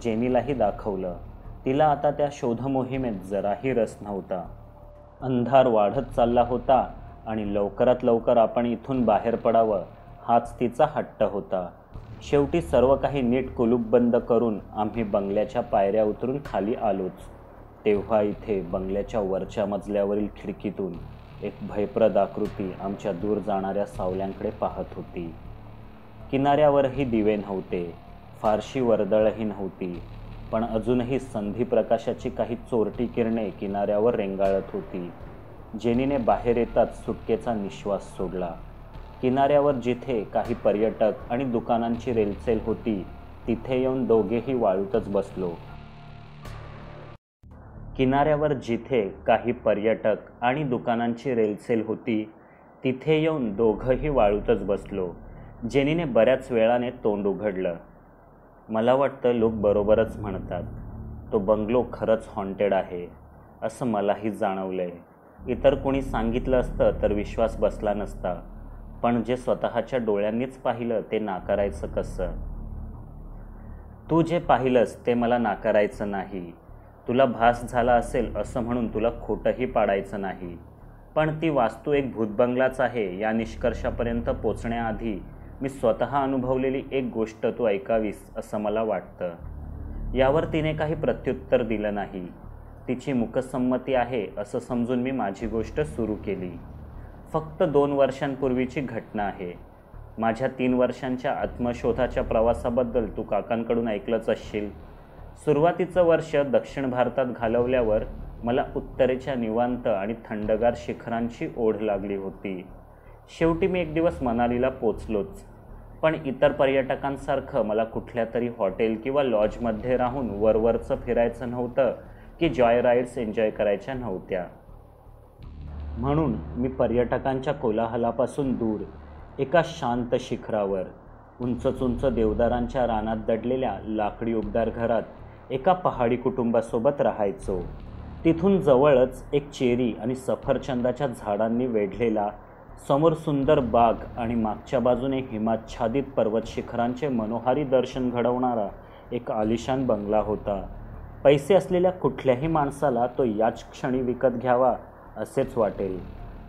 जेनीलाही दाखवलं. तिला आता त्या शोधमोहिमेत जराही रस नव्हता. अंधार वाढत चालला होता आणि लवकरात लवकर आपण इथून बाहेर पडावं हाच तिचा हट्ट होता. शेवटी सर्व काही नीट कुलूपबंद करून आम्ही बंगल्याच्या पायऱ्या उतरून खाली आलोच. तेव्हा इथे बंगल्याच्या वरच्या मजल्यावरील खिडकीतून एक भयप्रद आकृती आमच्या दूर जाणाऱ्या सावल्यांकडे पाहत होती. किनाऱ्यावरही दिवे नव्हते, फारशी वर्दळही नव्हती, पण अजूनही संधी प्रकाशाची काही चोरटी किरणे किनाऱ्यावर रेंगाळत होती. जेनीने बाहेर येताच सुटकेचा निश्वास सोडला. किनाऱ्यावर जिथे काही पर्यटक आणि दुकानांची रेलचेल होती तिथे येऊन दोघेही वाळूतच बसलो. किनाऱ्यावर जिथे काही पर्यटक आणि दुकानांची रेलचेल होती तिथे येऊन दोघंही वाळूतच बसलो. जेनीने बऱ्याच वेळाने तोंड उघडलं. मला वाटतं लोक बरोबरच म्हणतात, तो बंगलो खरंच हॉन्टेड आहे असं मलाही जाणवलंय. इतर कोणी सांगितलं असतं तर विश्वास बसला नसता, पण जे स्वतःच्या डोळ्यांनीच पाहिलं ते नाकारायचं कसं? तू जे पाहिलंस ते मला नाकारायचं नाही. तुला भास झाला असेल असं म्हणून तुला खोटंही पाडायचं नाही. पण ती वास्तू एक भूतबंगलाच आहे या निष्कर्षापर्यंत पोचण्याआधी मी स्वतः अनुभवलेली एक गोष्ट तू ऐकावीस असं मला वाटतं. यावर तिने काही प्रत्युत्तर दिलं नाही. तिची मुकसंमती आहे असं समजून मी माझी गोष्ट सुरू केली. फक्त 2 वर्षांपूर्वीची घटना आहे. माझ्या 3 वर्षांच्या आत्मशोधाच्या प्रवासाबद्दल तू काकांकडून ऐकलंच असशील. सुरुवातीचं वर्ष दक्षिण भारतात घालवल्यावर मला उत्तरेच्या निवांत आणि थंडगार शिखरांची ओढ लागली होती. शेवटी मी एक दिवस मनालीला पोचलोच. पण इतर पर्यटकांसारखं मला कुठल्या तरी हॉटेल किंवा लॉजमध्ये राहून वरवरचं फिरायचं नव्हतं की जॉय राईड्स एन्जॉय करायच्या नव्हत्या. म्हणून मी पर्यटकांच्या कोलाहलापासून दूर एका शांत शिखरावर उंच देवदारांच्या रानात दडलेल्या लाकडी उबदार घरात एका पहाडी कुटुंबासोबत राहायचो. तिथून जवळच एक चेरी आणि सफरचंदाच्या झाडांनी वेढलेला, समोर सुंदर बाग आणि मागच्या बाजूने हिमाच्छादित पर्वत शिखरांचे मनोहारी दर्शन घडवणारा एक आलिशान बंगला होता. पैसे असलेल्या कुठल्याही माणसाला तो याच क्षणी विकत घ्यावा असेच वाटेल.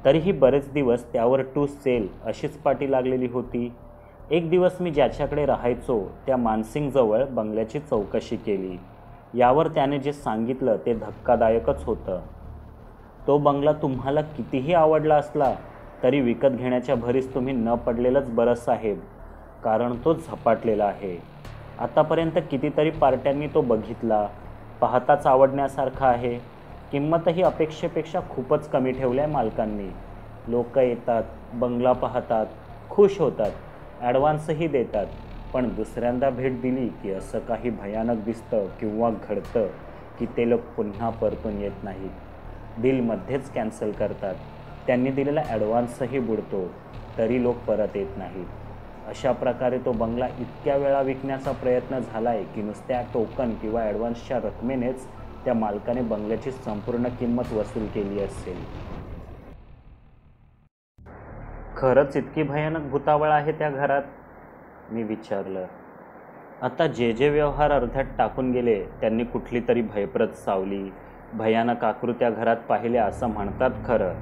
तरीही बरेच दिवस त्यावर टू सेल अशीच पाटी लागलेली होती. एक दिवस मी ज्याच्याकडे राहायचो त्या मानसिंगजवळ बंगल्याची चौकशी केली. यावर त्याने जे सांगितलं ते धक्कादायकच होतं. तो बंगला तुम्हाला कितीही आवडला असला तरी विकत घेण्याच्या भरीस तुम्ही न पडलेलंच बरं साहेब, कारण तो झपाटलेला आहे. आतापर्यंत कितीतरी पार्ट्यांनी तो बघितला, पाहताच आवडण्यासारखा आहे. किंमतही अपेक्षेपेक्षा खूपच कमी ठेवली आहे मालकांनी. लोक येतात, बंगला पाहतात, खुश होतात, ॲडव्हान्सही देतात, पण दुसऱ्यांदा भेट दिली की असं काही भयानक दिसतं किंवा घडतं की ते लोक पुन्हा परतून येत नाहीत. डीलमध्येच कॅन्सल करतात. त्यांनी दिलेला ॲडव्हान्सही बुडतो तरी लोक परत येत नाहीत. अशा प्रकारे तो बंगला इतक्या वेळा विकण्याचा प्रयत्न झाला आहे की नुसत्या टोकन किंवा ॲडव्हान्सच्या रकमेनेच त्या मालकाने बंगल्याची संपूर्ण किंमत वसूल केली असेल. खरंच इतकी भयानक भूतावळ आहे त्या घरात? मी विचारलं. आता जे व्यवहार अर्ध्यात टाकून गेले त्यांनी कुठली तरी भयप्रद सावली, भयानक आकृत्या घरात पाहिल्या असं म्हणतात खरं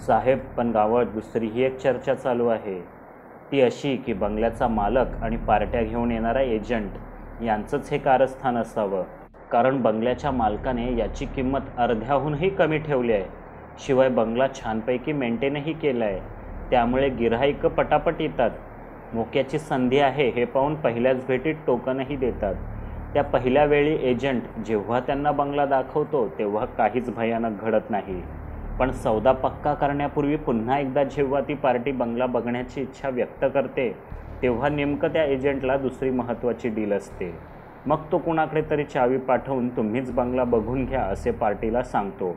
साहेब, पण गावात दुसरीही एक चर्चा चालू आहे. ती अशी की बंगल्याचा मालक आणि पार्ट्या घेऊन येणारा एजंट यांचंच हे कारस्थान असावं, कारण बंगल्याच्या मालकाने याची किंमत अर्ध्याहूनही कमी ठेवली आहे. शिवाय बंगला छानपैकी मेंटेनही केला आहे. त्यामुळे गिऱ्हाईकं पटापट येतात. मोक्याची संधी आहे हे पाहून पहिल्याच भेटीत टोकनही देतात. त्या पहिल्या वेळी एजंट जेव्हा त्यांना बंगला दाखवतो तेव्हा काहीच भयानक घडत नाही. पण सौदा पक्का करण्यापूर्वी पुन्हा एकदा जेव्हा ती पार्टी बंगला बघण्याची इच्छा व्यक्त करते तेव्हा नेमकं त्या एजंटला दुसरी महत्त्वाची डील असते. मग तो कुणाकडे तरी चावी पाठवून तुम्हीच बंगला बघून घ्या असे पार्टीला सांगतो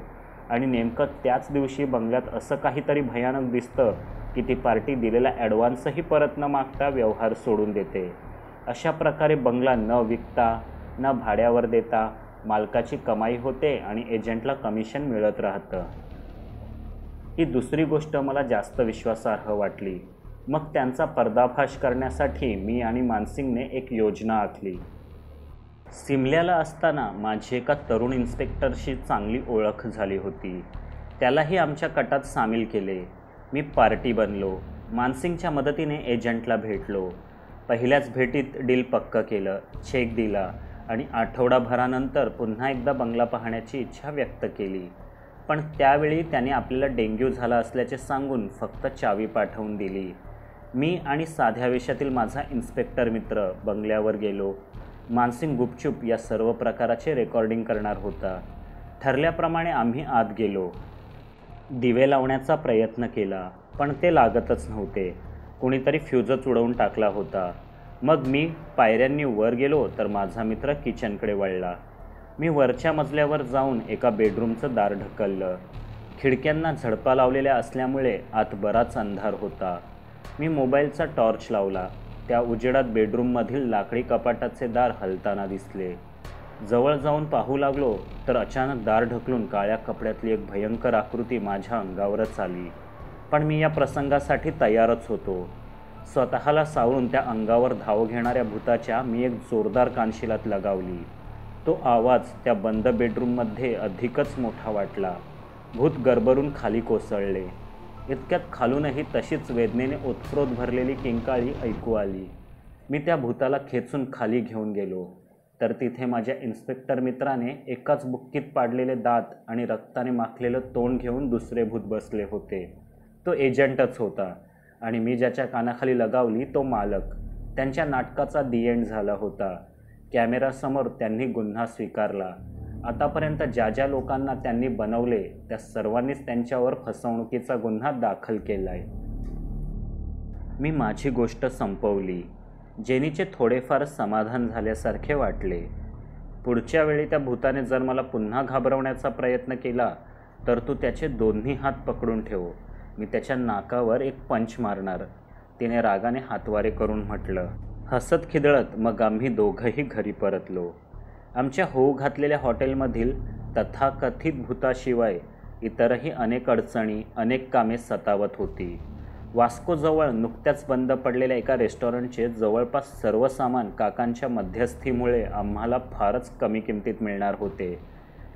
आणि नेमकं त्याच दिवशी बंगल्यात असं काहीतरी भयानक दिसतं की ती पार्टी दिलेला ॲडव्हान्सही परत न मागता व्यवहार सोडून देते. अशा प्रकारे बंगला न विकता न भाड्यावर देता मालकाची कमाई होते आणि एजंटला कमिशन मिळत राहतं. ही दुसरी गोष्ट मला जास्त विश्वासार्ह वाटली. मग त्यांचा पर्दाफाश करण्यासाठी मी आणि मानसिंगने एक योजना आखली. सिमल्याला असताना माझी एका तरुण इन्स्पेक्टरशी चांगली ओळख झाली होती. त्यालाही आमच्या कटात सामील केले. मी पार्टी बनलो. मानसिंगच्या मदतीने एजंटला भेटलो. पहिल्याच भेटीत डील पक्क केलं, चेक दिला आणि आठवडाभरानंतर पुन्हा एकदा बंगला पाहण्याची इच्छा व्यक्त केली. पण त्यावेळी त्याने आपल्याला डेंग्यू झाला असल्याचे सांगून फक्त चावी पाठवून दिली. मी आणि साध्या वेशातील माझा इन्स्पेक्टर मित्र बंगल्यावर गेलो. मानसिंग गुपचूप या सर्व प्रकाराचे रेकॉर्डिंग करणार होता. ठरल्याप्रमाणे आम्ही आत गेलो. दिवे लावण्याचा प्रयत्न केला पण ते लागतच नव्हते. कुणीतरी फ्यूजच उडवून टाकला होता. मग मी पायऱ्यांनी वर गेलो तर माझा मित्र किचनकडे वळला. मी वरच्या मजल्यावर जाऊन एका बेडरूमचं दार ढकललं. खिडक्यांना झडपा लावलेल्या असल्यामुळे आत बराच अंधार होता. मी मोबाईलचा टॉर्च लावला. त्या उजेडात बेडरूममधील लाकडी कपाटाचे दार हलताना दिसले. जवळ जाऊन पाहू लागलो तर अचानक दार ढकलून काळ्या कपड्यातली एक भयंकर आकृती माझ्या अंगावरच आली. पण मी या प्रसंगासाठी तयारच होतो. स्वतःला सावरून त्या अंगावर धाव घेणाऱ्या भूताच्या मी एक जोरदार कानशिलात लगावली. तो आवाज त्या बंद बेडरूममध्ये अधिकच मोठा वाटला. भूत गरबरून खाली कोसळले. इतक्यात खालूनही तशीच वेदनेने ओतप्रोत भरलेली किंकाळी ऐकू आली. मी त्या भूताला खेचून खाली घेऊन गेलो तर तिथे माझ्या इन्स्पेक्टर मित्राने एकाच बुक्कीत पाडलेले दात आणि रक्ताने माखलेलं तोंड घेऊन दुसरे भूत बसले होते. तो एजंटच होता आणि मी ज्याच्या कानाखाली लगावली तो मालक. त्यांच्या नाटकाचा दी एंड झाला होता. कॅमेरासमोर त्यांनी गुन्हा स्वीकारला. आतापर्यंत ज्या ज्या लोकांना त्यांनी बनवले त्या सर्वांनीच त्यांच्यावर फसवणुकीचा गुन्हा दाखल केला आहे. मी माझी गोष्ट संपवली. जेनीचे थोडेफार समाधान झाल्यासारखे वाटले. पुढच्या वेळी त्या भूताने जर मला पुन्हा घाबरवण्याचा प्रयत्न केला तर तू त्याचे दोन्ही हात पकडून ठेव. मी त्याच्या नाकावर एक पंच मारणार, तिने रागाने हातवारे करून म्हटलं. हसत खिदळत मग आम्ही दोघंही घरी परतलो. आमच्या होऊ घातलेल्या हॉटेलमधील तथाकथित भूताशिवाय इतरही अनेक अडचणी, अनेक कामे सतावत होती. वास्कोजवळ नुकत्याच बंद पडलेल्या एका रेस्टॉरंटचे जवळपास सर्व सामान काकांच्या मध्यस्थीमुळे आम्हाला फारच कमी किमतीत मिळणार होते.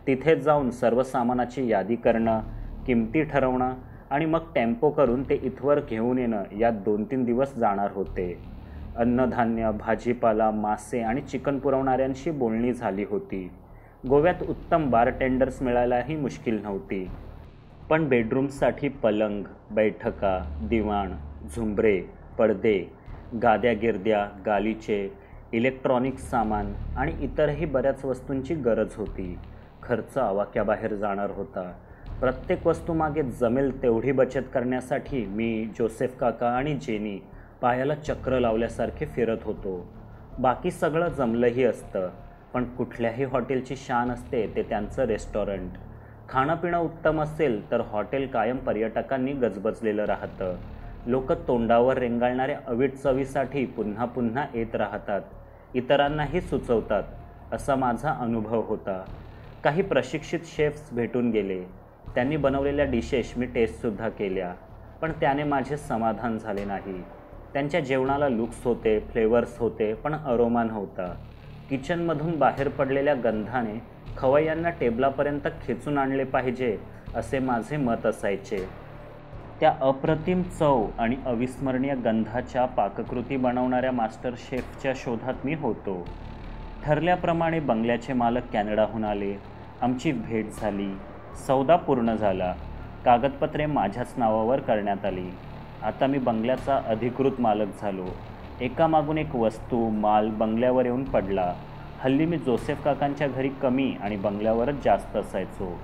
तिथे जाऊन सर्व सामानाची यादी करणं, किमती ठरवणं आणि मग टेम्पो करून ते इथवर घेऊन येणं यात 2-3 दिवस जाणार होते. अन्नधान्य, भाजीपाला, मासे आणि चिकन पुरवणाऱ्यांशी बोलणी झाली होती. गोव्यात उत्तम बारटेंडर्स मिळायलाही मुश्किल नव्हती. पण बेडरूमसाठी पलंग, बैठका, दिवाण, झुंबरे, पडदे, गाद्या गिरद्या, गालिचे, इलेक्ट्रॉनिक सामान आणि इतरही बऱ्याच वस्तूंची गरज होती. खर्च आवाक्याबाहेर जाणार होता. प्रत्येक वस्तूमागे जमेल तेवढी बचत करण्यासाठी मी, जोसेफ काका आणि जेनी पायाला चक्र लावल्यासारखे फिरत होतो. बाकी सगळं जमलंही असतं पण कुठल्याही हॉटेलची शान असते ते त्यांचं रेस्टॉरंट. खाणं पिणं उत्तम असेल तर हॉटेल कायम पर्यटकांनी गजबजलेलं राहतं. लोक तोंडावर रेंगाळणाऱ्या अवीट चवीसाठी पुन्हा पुन्हा येत राहतात, इतरांनाही सुचवतात असा माझा अनुभव होता. काही प्रशिक्षित शेफ्स भेटून गेले. त्यांनी बनवलेल्या डिशेस मी टेस्टसुद्धा केल्या पण त्याने माझे समाधान झाले नाही. त्यांच्या जेवणाला लुक्स होते, फ्लेवर्स होते पण अरोमा नव्हता. किचनमधून बाहेर पडलेल्या गंधाने खवय्यांना टेबलापर्यंत खेचून आणले पाहिजे असे माझे मत असायचे. त्या अप्रतिम चव आणि अविस्मरणीय गंधाच्या पाककृती बनवणाऱ्या मास्टर शेफच्या शोधात मी होतो. ठरल्याप्रमाणे बंगल्याचे मालक कॅनडाहून आले. आमची भेट झाली. सौदा पूर्ण झाला. कागदपत्रे माझ्याच नावावर करण्यात आली. आता मी बंगल्याचा अधिकृत मालक झालो. एकामागून एक वस्तू, माल बंगल्यावर येऊन पडला. हल्ली मी जोसेफ काकांच्या घरी कमी आणि बंगल्यावरच जास्त असायचो.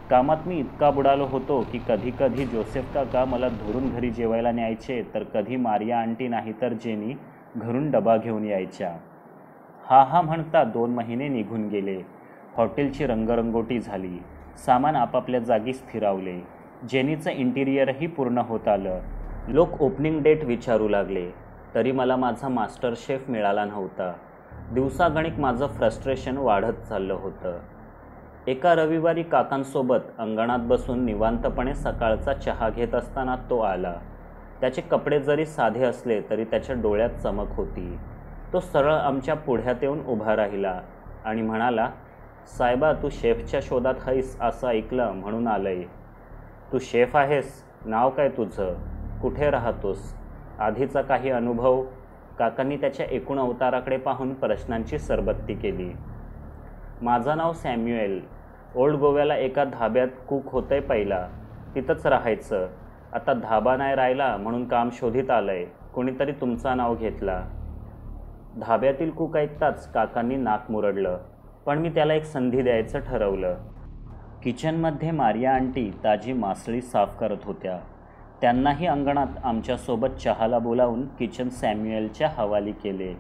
कामात मी इतका बुडालो होतो की कधी कधी जोसेफ काका मला धरून घरी जेवायला न्यायचे, तर कधी मारिया आंटी नाही तर जेनी घरून डबा घेऊन यायच्या. हा हा म्हणता 2 महिने निघून गेले. हॉटेलची रंगरंगोटी झाली. सामान आपापल्या जागी स्थिरावले. जेनीचं इंटिरियरही पूर्ण होत आलं. लोक ओपनिंग डेट विचारू लागले, तरी मला माझा मास्टर शेफ मिळाला नव्हता. दिवसागणिक माझं फ्रस्ट्रेशन वाढत चाललं होतं. एका रविवारी काकांसोबत अंगणात बसून निवांतपणे सकाळचा चहा घेत असताना तो आला. त्याचे कपडे जरी साधे असले तरी त्याच्या डोळ्यात चमक होती. तो सरळ आमच्या पुढ्यात येऊन उभा राहिला आणि म्हणाला, साहेबा, तू शेफच्या शोधात हैस असं ऐकलं म्हणून आलंय. तू शेफ आहेस? नाव काय तुझं? कुठे राहतोस? आधीचा काही अनुभव? काकांनी त्याच्या एकूण अवताराकडे पाहून प्रश्नांची सरबत्ती केली. माझं नाव सॅम्युएल. ओल्ड गोव्याला एका धाब्यात कूक होतंय पहिला. तिथंच राहायचं. आता धाबा नाही राहिला म्हणून काम शोधित आलंय. कोणीतरी तुमचं नाव घेतला. धाब्यातील कूक ऐकताच काकांनी नाक मुरडलं, पण मी त्याला एक संधी द्यायचं ठरवलं. किचनमध्ये मारिया आंटी ताजी मासळी साफ करत होत्या. त्यांनाही अंगणात आमच्यासोबत चहाला बोलावून किचन सॅम्युएलच्या हवाली केले.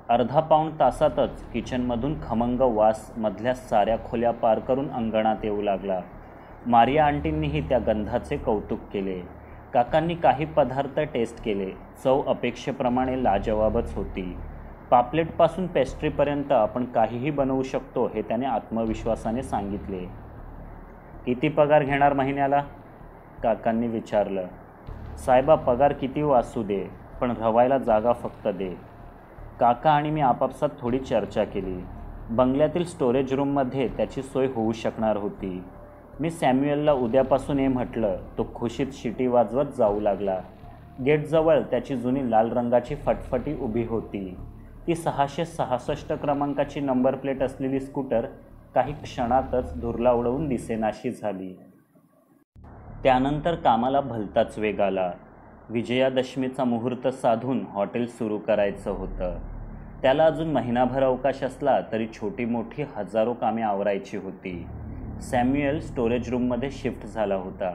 अर्धा पाऊण तासातच किचनमधून खमंग वास मधल्या साऱ्या खोल्या पार करून अंगणात येऊ लागला. मारिया आंटींनीही त्या गंधाचे कौतुक केले. काकांनी काही पदार्थ टेस्ट केले. चव अपेक्षेप्रमाणे लाजवाबच होती. पापलेटपासून पेस्ट्रीपर्यंत आपण काहीही बनवू शकतो हे त्याने आत्मविश्वासाने सांगितले. किती पगार घेणार महिन्याला? काकांनी विचारलं. साहेबा, पगार किती वासू दे, पण रवायला जागा फक्त दे. काका आणि मी आपापसात थोडी चर्चा केली. बंगल्यातील स्टोरेज रूममध्ये त्याची सोय होऊ शकणार होती. मी सॅम्युएलला उद्यापासून ये म्हटलं. तो खुशीत शिटी वाजवत जाऊ लागला. गेटजवळ त्याची जुनी लाल रंगाची फटफटी उभी होती. ती 666 क्रमांकाची नंबर प्लेट असलेली स्कूटर काही क्षणातच धुरला उडवून दिसेनाशी झाली. त्यानंतर कामाला भलताच वेग आला. विजयादशमीचा मुहूर्त साधून हॉटेल सुरू करायचं होतं. त्याला अजून महिनाभर अवकाश असला तरी छोटी मोठी हजारो कामे आवरायची होती. सॅम्युएल स्टोरेज रूममध्ये शिफ्ट झाला होता.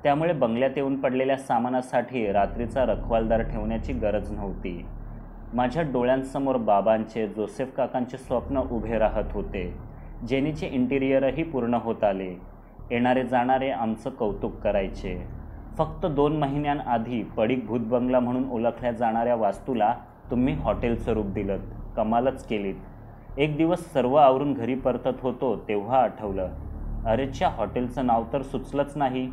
त्यामुळे बंगल्यात येऊन पडलेल्या सामानासाठी रात्रीचा रखवालदार ठेवण्याची गरज नव्हती. माझ्या डोळ्यांसमोर बाबांचे, जोसेफ काकांचे स्वप्न उभे राहत होते. जेनीचे इंटिरियरही पूर्ण होत आले. येणारे जाणारे आमचं कौतुक करायचे. फक्त 2 महिन्यांआधी पडीक भूतबंगला म्हणून ओळखल्या जाणाऱ्या वास्तूला तुम्ही हॉटेलचं रूप दिलंत. कमालच केलीत. एक दिवस सर्व आवरून घरी परतत होतो तेव्हा आठवलं, अरेच्या, हॉटेलचं नाव तर सुचलंच नाही.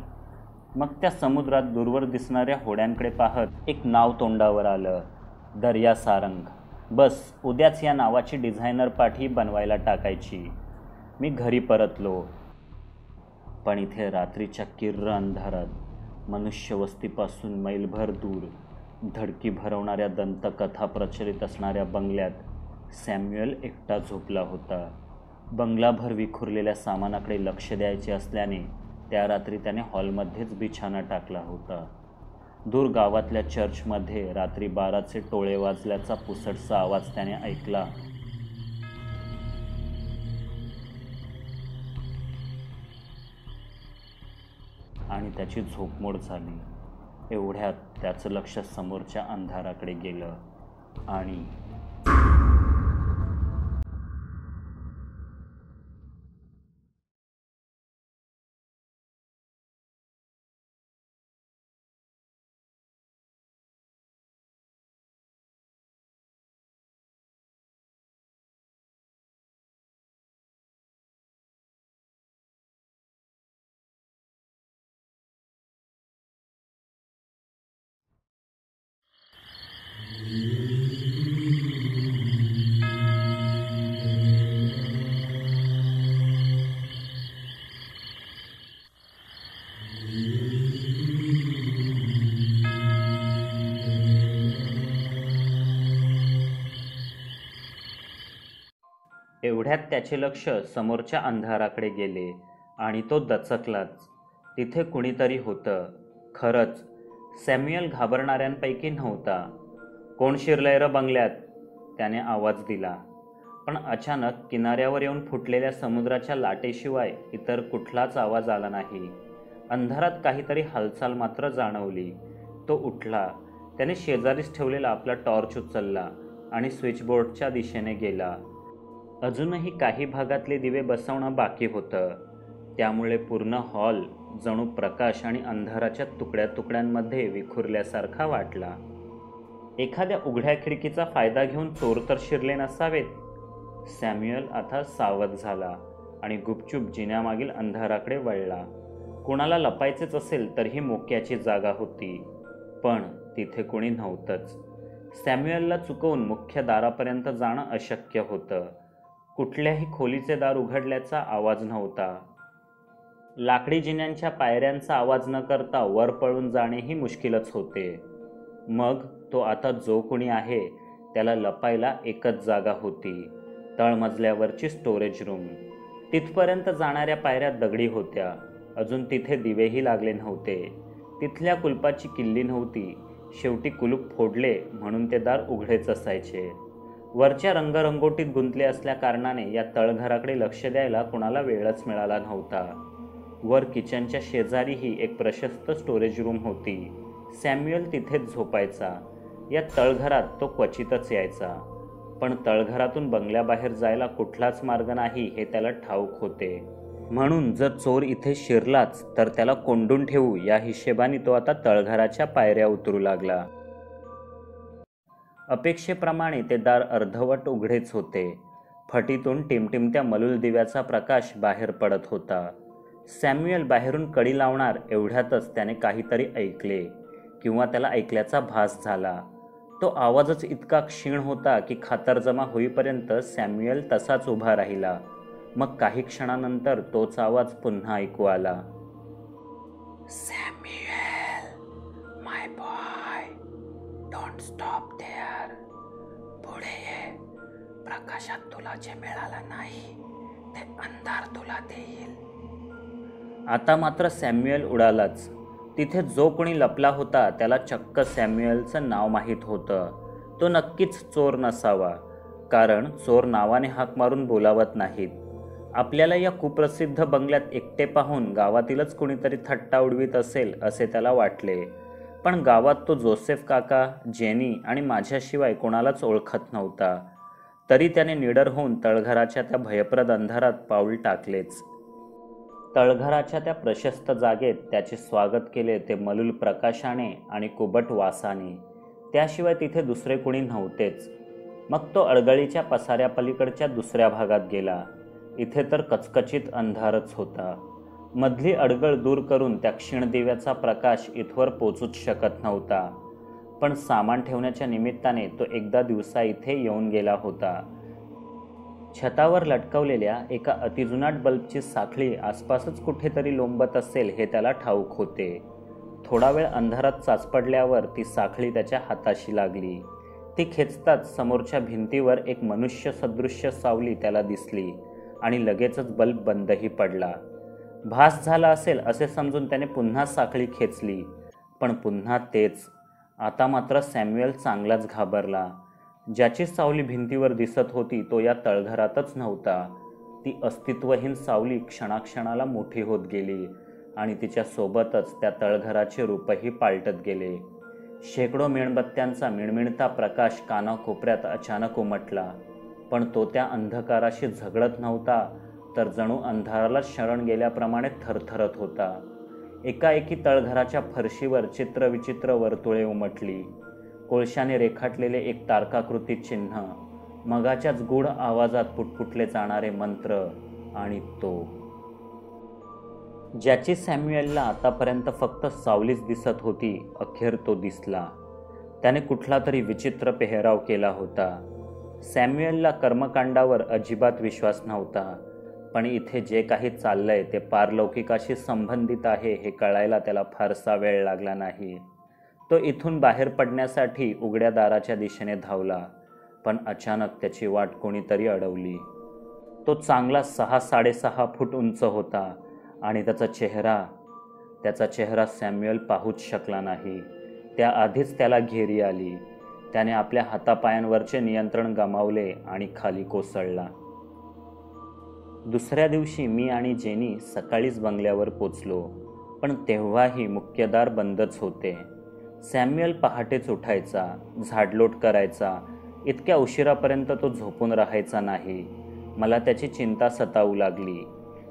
मग त्या समुद्रात दूरवर दिसणाऱ्या होड्यांकडे पाहत एक नाव तोंडावर आलं, दर्या सारंग. बस, उद्याच या नावाची डिझायनर पाठी बनवायला टाकायची. मी घरी परतलो. पण इथे रात्रीच्या किर्र अंधारात, मनुष्यवस्तीपासून मैलभर दूर, धडकी भरवणाऱ्या दंतकथा प्रचलित असणाऱ्या बंगल्यात सॅम्युएल एकटा झोपला होता. बंगलाभर विखुरलेल्या सामानाकडे लक्ष द्यायचे असल्याने त्या रात्री त्याने हॉलमध्येच बिछाना टाकला होता. दूर गावातल्या चर्चमध्ये रात्री 12चे टोळे वाजल्याचा पुसटसा आवाज त्याने ऐकला. आणि त्याची झोपमोड झाली. एवढ्यात त्याचं लक्ष समोरच्या अंधाराकडे गेलं आणि एवढ्यात त्याचे लक्ष समोरच्या अंधाराकडे गेले आणि तो दचकलाच. तिथे कुणीतरी होतं. खरंच सॅम्युएल घाबरणाऱ्यांपैकी नव्हता. कोण शिरलंय र बंगल्यात, त्याने आवाज दिला. पण अचानक किनाऱ्यावर येऊन फुटलेल्या समुद्राच्या लाटेशिवाय इतर कुठलाच आवाज आला नाही. अंधारात काहीतरी हालचाल मात्र जाणवली. तो उठला. त्याने शेजारीच ठेवलेला आपला टॉर्च उचलला आणि स्विचबोर्डच्या दिशेने गेला. अजूनही काही भागातले दिवे बसवणं बाकी होतं. त्यामुळे पूर्ण हॉल जणू प्रकाश आणि अंधाराच्या तुकड्या तुकड्यांमध्ये विखुरल्यासारखा वाटला. एखाद्या उघड्या खिडकीचा फायदा घेऊन चोर तर शिरले नसावेत. सॅम्युएल आता सावध झाला आणि गुपचूप जिन्यामागील अंधाराकडे वळला. कोणाला लपायचेच असेल तर ही मोक्याची जागा होती, पण तिथे कोणी नव्हतंच. सॅम्युएलला चुकवून मुख्य दारापर्यंत जाणं अशक्य होतं. कुठल्याही खोलीचे दार उघडल्याचा आवाज नव्हता. लाकडी जिन्यांच्या पायऱ्यांचा आवाज न करता वर पळून जाणेही मुश्किलच होते. मग तो आता जो कोणी आहे त्याला लपायला एकच जागा होती, तळमजल्यावरची स्टोरेज रूम. तिथपर्यंत जाणाऱ्या पायऱ्या दगडी होत्या. अजून तिथे दिवेही लागले नव्हते. तिथल्या कुलपाची किल्ली नव्हती. शेवटी कुलूप फोडले म्हणून ते दार उघडेच असायचे. वरच्या रंगरंगोटीत गुंतले असल्या कारणाने या तळघराकडे लक्ष द्यायला कोणाला वेळच मिळाला नव्हता. वर किचनच्या शेजारीही एक प्रशस्त स्टोरेज रूम होती. सॅम्युएल तिथेच झोपायचा. या तळघरात तो क्वचितच यायचा. पण तळघरातून बंगल्याबाहेर जायला कुठलाच मार्ग नाही हे त्याला ठाऊक होते. म्हणून जर चोर इथे शिरलाच तर त्याला कोंडून ठेवू या हिशेबाने तो आता तळघराच्या पायऱ्या उतरू लागला. अपेक्षेप्रमाणे ते दार अर्धवट उघडेच होते. फटीतून टिमटिमत्या मलूल दिव्याचा प्रकाश बाहेर पडत होता. सॅम्युएल बाहेरून कडी लावणार एवढ्यातच त्याने काहीतरी ऐकले, किंवा त्याला ऐकल्याचा भास झाला. तो आवाजच इतका क्षीण होता की खातरजमा होईपर्यंत सॅम्युएल तसाच उभा राहिला. मग काही क्षणानंतर तोच आवाज पुन्हा ऐकू आला. Samuel, my boy, don't stop there. पुढे ये. प्रकाशात तुला जे मिळालं नाही ते अंधार तुला देईल. आता मात्र सॅम्युएल उडालाच. तिथे जो कोणी लपला होता त्याला चक्क सॅम्युएलचं नाव माहीत होतं. तो नक्कीच चोर नसावा, कारण चोर नावाने हाक मारून बोलावत नाहीत. आपल्याला या कुप्रसिद्ध बंगल्यात एकटे पाहून गावातीलच कोणीतरी थट्टा उडवीत असेल असे त्याला वाटले. पण गावात तो जोसेफ काका, जेनी आणि माझ्याशिवाय कोणालाच ओळखत नव्हता. तरी त्याने निडर होऊन तळघराच्या त्या भयप्रद अंधारात पाऊल टाकलेच. तळघराच्या त्या प्रशस्त जागेत त्याचे स्वागत केले ते मलूल प्रकाशाने आणि कुबट वासाने. त्याशिवाय तिथे दुसरे कोणी नव्हतेच. मग तो अडगळीच्या पसाऱ्यापलीकडच्या दुसऱ्या भागात गेला. इथे तर कचकचित अंधारच होता. मधली अडगळ दूर करून त्या क्षीण दिव्याचा प्रकाश इथवर पोचूच शकत नव्हता. पण सामान ठेवण्याच्या निमित्ताने तो एकदा दिवसा इथे येऊन गेला होता. छतावर लटकवलेल्या एका अतिजुनाट बल्बची साखळी आसपासच कुठेतरी लोंबत असेल हे त्याला ठाऊक होते. थोडा वेळ अंधारात चाचपडल्यावर ती साखळी त्याच्या हाताशी लागली. ती खेचताच समोरच्या भिंतीवर एक मनुष्य सदृश्य सावली त्याला दिसली आणि लगेचच बल्ब बंदही पडला. भास झाला असेल असे समजून त्याने पुन्हा साखळी खेचली, पण पुन्हा तेच. आता मात्र सॅम्युएल चांगलाच घाबरला. ज्याची सावली भिंतीवर दिसत होती तो या तळघरातच नव्हता. ती अस्तित्वहीन सावली क्षणाक्षणाला मोठी होत गेली आणि तिच्या सोबतच त्या तळघराचे रूपही पालटत गेले. शेकडो मेणबत्त्यांचा मिणमिणता प्रकाश कानाकोपऱ्यात अचानक उमटला, पण तो त्या अंधकाराशी झगडत नव्हता, तर जणू अंधाराला शरण गेल्याप्रमाणे थरथरत होता. एकाएकी तळघराच्या फरशीवर चित्रविचित्र वर्तुळे उमटली. कोळशाने रेखाटलेले एक तारकाकृती चिन्ह, मगाच्याच गूढ आवाजात पुटपुटले जाणारे मंत्र, आणि तो ज्याची सॅम्युएलला आतापर्यंत फक्त सावलीच दिसत होती, अखेर तो दिसला. त्याने कुठला तरी विचित्र पेहराव केला होता. सॅम्युएलला कर्मकांडावर अजिबात विश्वास नव्हता, पण इथे जे काही चाललंय ते पारलौकिकाशी संबंधित आहे हे कळायला त्याला फारसा वेळ लागला नाही. तो इथून बाहेर पडण्यासाठी उघड्या दाराच्या दिशेने धावला, पण अचानक त्याची वाट कोणीतरी अडवली. तो चांगला 6-6.5 फूट उंच होता आणि त्याचा चेहरा सॅम्युएल पाहूच शकला नाही. त्याआधीच त्याला घेरी आली. त्याने आपल्या हातापायांवरचे नियंत्रण गमावले आणि खाली कोसळला. दुसऱ्या दिवशी मी आणि जेनी सकाळीच बंगल्यावर पोचलो, पण तेव्हाही मुख्य दार बंदच होते. सॅम्युएल पहाटेच उठायचा, झाडलोट करायचा. इतक्या उशिरापर्यंत तो झोपून राहायचा नाही. मला त्याची चिंता सतावू लागली.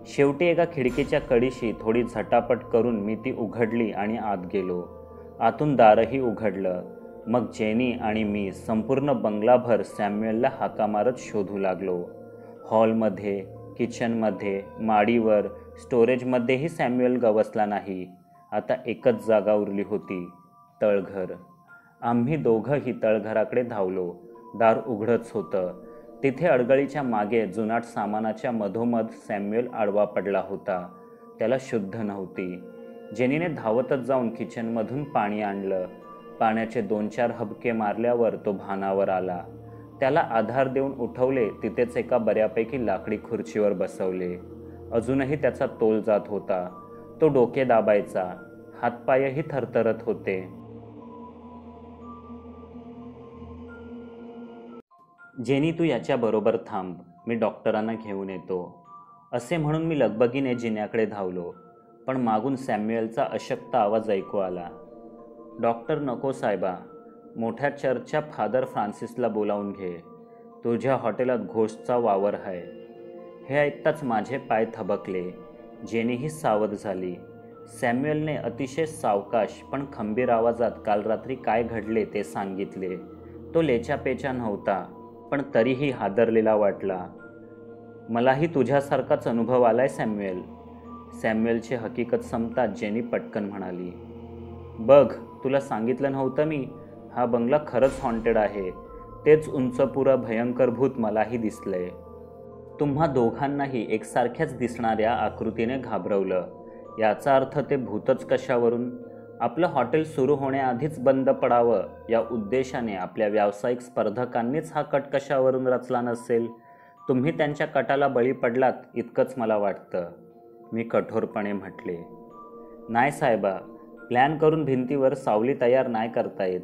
शेवटी एका खिडकीच्या कडेशी थोडी झटापट करून मी ती उघडली आणि आत गेलो. आतून दारही उघडलं. मग जेनी आणि मी संपूर्ण बंगलाभर सॅम्युएलला हाका मारत शोधू लागलो. हॉलमध्ये, किचनमध्ये, माडीवर, स्टोरेजमध्येही सॅम्युएल गवसला नाही. आता एकच जागा उरली होती, तळघर. आम्ही दोघंही तळघराकडे धावलो. दार उघडच होतं. तिथे अडगळीच्या मागे जुनाट सामानाच्या मधोमध सॅम्युएल आडवा पडला होता. त्याला शुद्ध नव्हती. जेनीने धावतच जाऊन किचनमधून पाणी आणलं. पाण्याचे 2-4 हबके मारल्यावर तो भानावर आला. त्याला आधार देऊन उठवले. तिथेच एका बऱ्यापैकी लाकडी खुर्चीवर बसवले. अजूनही त्याचा तोल जात होता. तो डोके दाबायचा. हातपायही थरथरत होते. जेनी, तू याच्याबरोबर थांब, मी डॉक्टरांना घेऊन येतो, असे म्हणून मी लगबगीने जिन्याकडे धावलो. पण मागून सॅम्युएलचा अशक्त आवाज ऐकू आला. डॉक्टर नको साहेबा, मोठ्या चर्चच्या फादर फ्रान्सिसला बोलावून घे. तुझ्या हॉटेलात घोस्टचा वावर आहे. हे ऐकताच माझे पाय थबकले. जेनीही सावध झाली. सॅम्युएलने अतिशय सावकाश पण खंबीर आवाजात काल रात्री काय घडले ते सांगितले. तो लेचापेचा नव्हता, पण तरीही हादरलेला वाटला. मलाही तुझ्यासारखाच अनुभव आलाय सॅम्युएल. सॅम्युएलची हकीकत संपताच जेनी पटकन म्हणाली, बघ, तुला सांगितलं नव्हतं मी, हा बंगला खरंच हॉन्टेड आहे. तेच उंचपुरा भयंकर भूत मलाही दिसलंय. तुम्हा दोघांनाही एकसारख्याच दिसणाऱ्या आकृतीने घाबरवलं. याचा अर्थ ते भूतच कशावरून? आपलं हॉटेल सुरू होण्याआधीच बंद पडावं या उद्देशाने आपल्या व्यावसायिक स्पर्धकांनीच हा कट कशावरून रचला नसेल? तुम्ही त्यांच्या कटाला बळी पडलात इतकंच मला वाटतं, मी कठोरपणे म्हटले. नाही साहेबा, प्लॅन करून भिंतीवर सावली तयार नाही करता येत,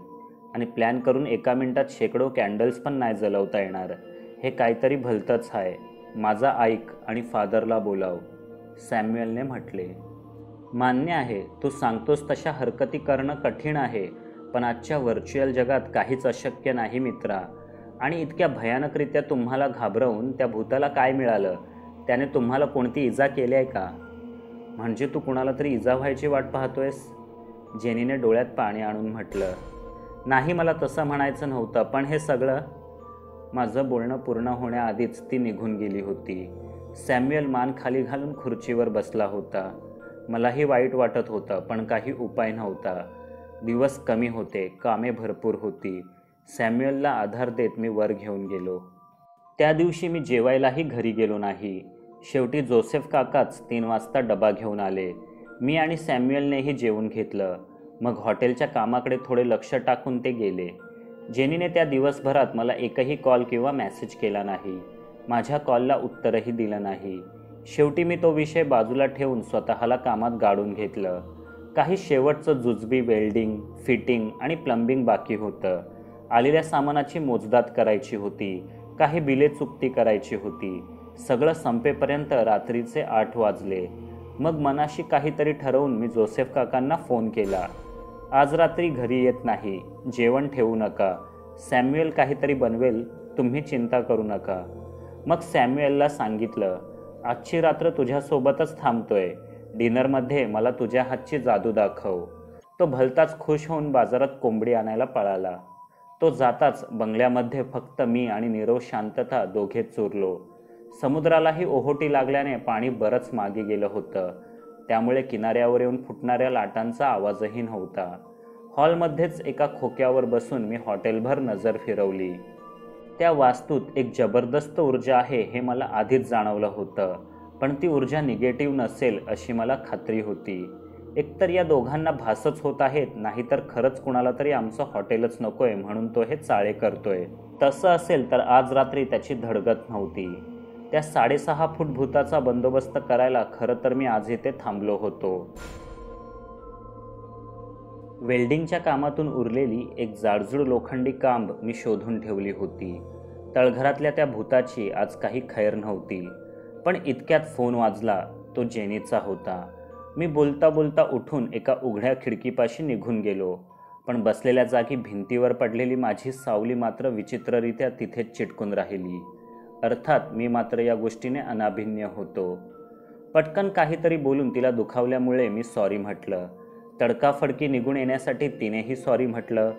आणि प्लॅन करून एका मिनिटात शेकडो कॅन्डल्स पण नाही जलवता येणार. हे काहीतरी भलतंच आहे. माझा ऐक आणि फादरला बोलाव, सॅम्युएलने म्हटले. मान्य आहे, तू सांगतोस तशा हरकती करणं कठीण आहे, पण आजच्या व्हर्च्युअल जगात काहीच अशक्य नाही मित्रा. आणि इतक्या भयानकरित्या तुम्हाला घाबरवून त्या भूताला काय मिळालं? त्याने तुम्हाला कोणती इजा केली आहे का? म्हणजे तू कुणाला तरी इजा व्हायची वाट पाहतोयस? जेनीने डोळ्यात पाणी आणून म्हटलं. नाही, मला तसं म्हणायचं नव्हतं, पण हे सगळं. माझं बोलणं पूर्ण होण्याआधीच ती निघून गेली होती. सॅम्युएल मान खाली घालून खुर्चीवर बसला होता. मलाही वाईट वाटत होतं, पण काही उपाय नव्हता. दिवस कमी होते, कामे भरपूर होती. सॅम्युएलला आधार देत मी वर घेऊन गेलो. त्या दिवशी मी जेवायलाही घरी गेलो नाही. शेवटी जोसेफ काकाच 3 वाजता डबा घेऊन आले. मी आणि सॅम्युएलनेही जेवून घेतलं. मग हॉटेलच्या कामाकडे थोडे लक्ष टाकून ते गेले. जेनीने त्या दिवसभरात मला एकही कॉल किंवा मेसेज केला नाही. माझ्या कॉलला उत्तरही दिलं नाही. शेवटी मी तो विषय बाजूला ठेवून स्वतःला कामात गाडून घेतलं. काही शेवटचं जुजबी वेल्डिंग, फिटिंग आणि प्लंबिंग बाकी होतं. आलेल्या सामानाची मोजदाद करायची होती. काही बिले चुकती करायची होती. सगळं संपेपर्यंत रात्रीचे 8 वाजले. मग मनाशी काहीतरी ठरवून मी जोसेफ काकांना फोन केला. आज रात्री घरी येत नाही, जेवण ठेवू नका. सॅम्युएल काहीतरी बनवेल, तुम्ही चिंता करू नका. मग सॅम्युएलला सांगितलं, आजची रात्र तुझ्यासोबतच थांबतोय. डिनरमध्ये मला तुझ्या हातची जादू दाखव. तो भलताच खुश होऊन बाजारात कोंबडी आणायला पळाला. तो जाताच बंगल्यामध्ये फक्त मी आणि नीरव शांतता दोघेच उरलो. समुद्रालाही ओहोटी लागल्याने पाणी बरंच मागे गेलं होतं. त्यामुळे किनाऱ्यावर येऊन फुटणाऱ्या लाटांचा आवाजही नव्हता. हॉलमध्येच एका खोक्यावर बसून मी हॉटेलभर नजर फिरवली. त्या वास्तूत एक जबरदस्त ऊर्जा आहे हे मला आधीच जाणवलं होतं, पण ती ऊर्जा निगेटिव्ह नसेल अशी मला खात्री होती. एकतर या दोघांना भासच होत आहेत, नाहीतर खरंच कुणाला तरी आमचं हॉटेलच नकोय म्हणून तो हे चाळे करतोय. तसं असेल तर आज रात्री त्याची धडगत नव्हती. त्या 6.5 फूट भूताचा बंदोबस्त करायला खरं तर मी आज इथे थांबलो होतो. वेल्डिंगच्या कामातून उरलेली एक जाडजूड लोखंडी कांब मी शोधून ठेवली होती. तळघरातल्या त्या भूताची आज काही खैर नव्हती. पण इतक्यात फोन वाजला. तो जेनीचा होता. मी बोलता बोलता उठून एका उघड्या खिडकीपाशी निघून गेलो. पण बसलेल्या जागी भिंतीवर पडलेली माझी सावली मात्र विचित्ररित्या तिथेच चिटकून राहिली. अर्थात मी मात्र या गोष्टीने अनाभिज्ञ होतो. पटकन काहीतरी बोलून तिला दुखावल्यामुळे मी सॉरी म्हटलं. तडकाफडकी निघून येण्यासाठी तिनेही सॉरी म्हटलं.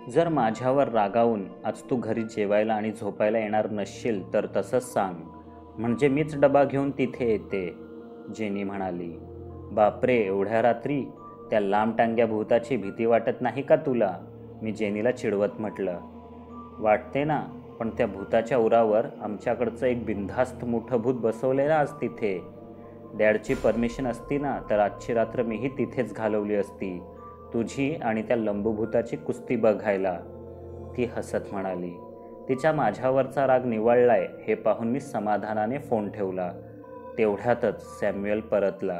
जर माझ्यावर रागावून आज तू घरी जेवायला आणि झोपायला येणार नसशील तर तसंच सांग, म्हणजे मीच डबा घेऊन तिथे येते, जेनी म्हणाली. बापरे, एवढ्या रात्री? त्या लांब टांग्या भूताची भीती वाटत नाही का तुला? मी जेनीला चिडवत म्हटलं. वाटते ना, पण त्या भूताच्या उरावर आमच्याकडचं एक बिनधास्त मोठं भूत बसवलेलं आज तिथे. डॅडची परमिशन असती ना तर आजची रात्र मीही तिथेच घालवली असती, तुझी आणि त्या लंबूभूताची कुस्ती बघायला, ती हसत म्हणाली. तिच्या माझ्यावरचा राग निवळलाय हे पाहून मी समाधानाने फोन ठेवला. तेवढ्यातच सॅम्युएल परतला.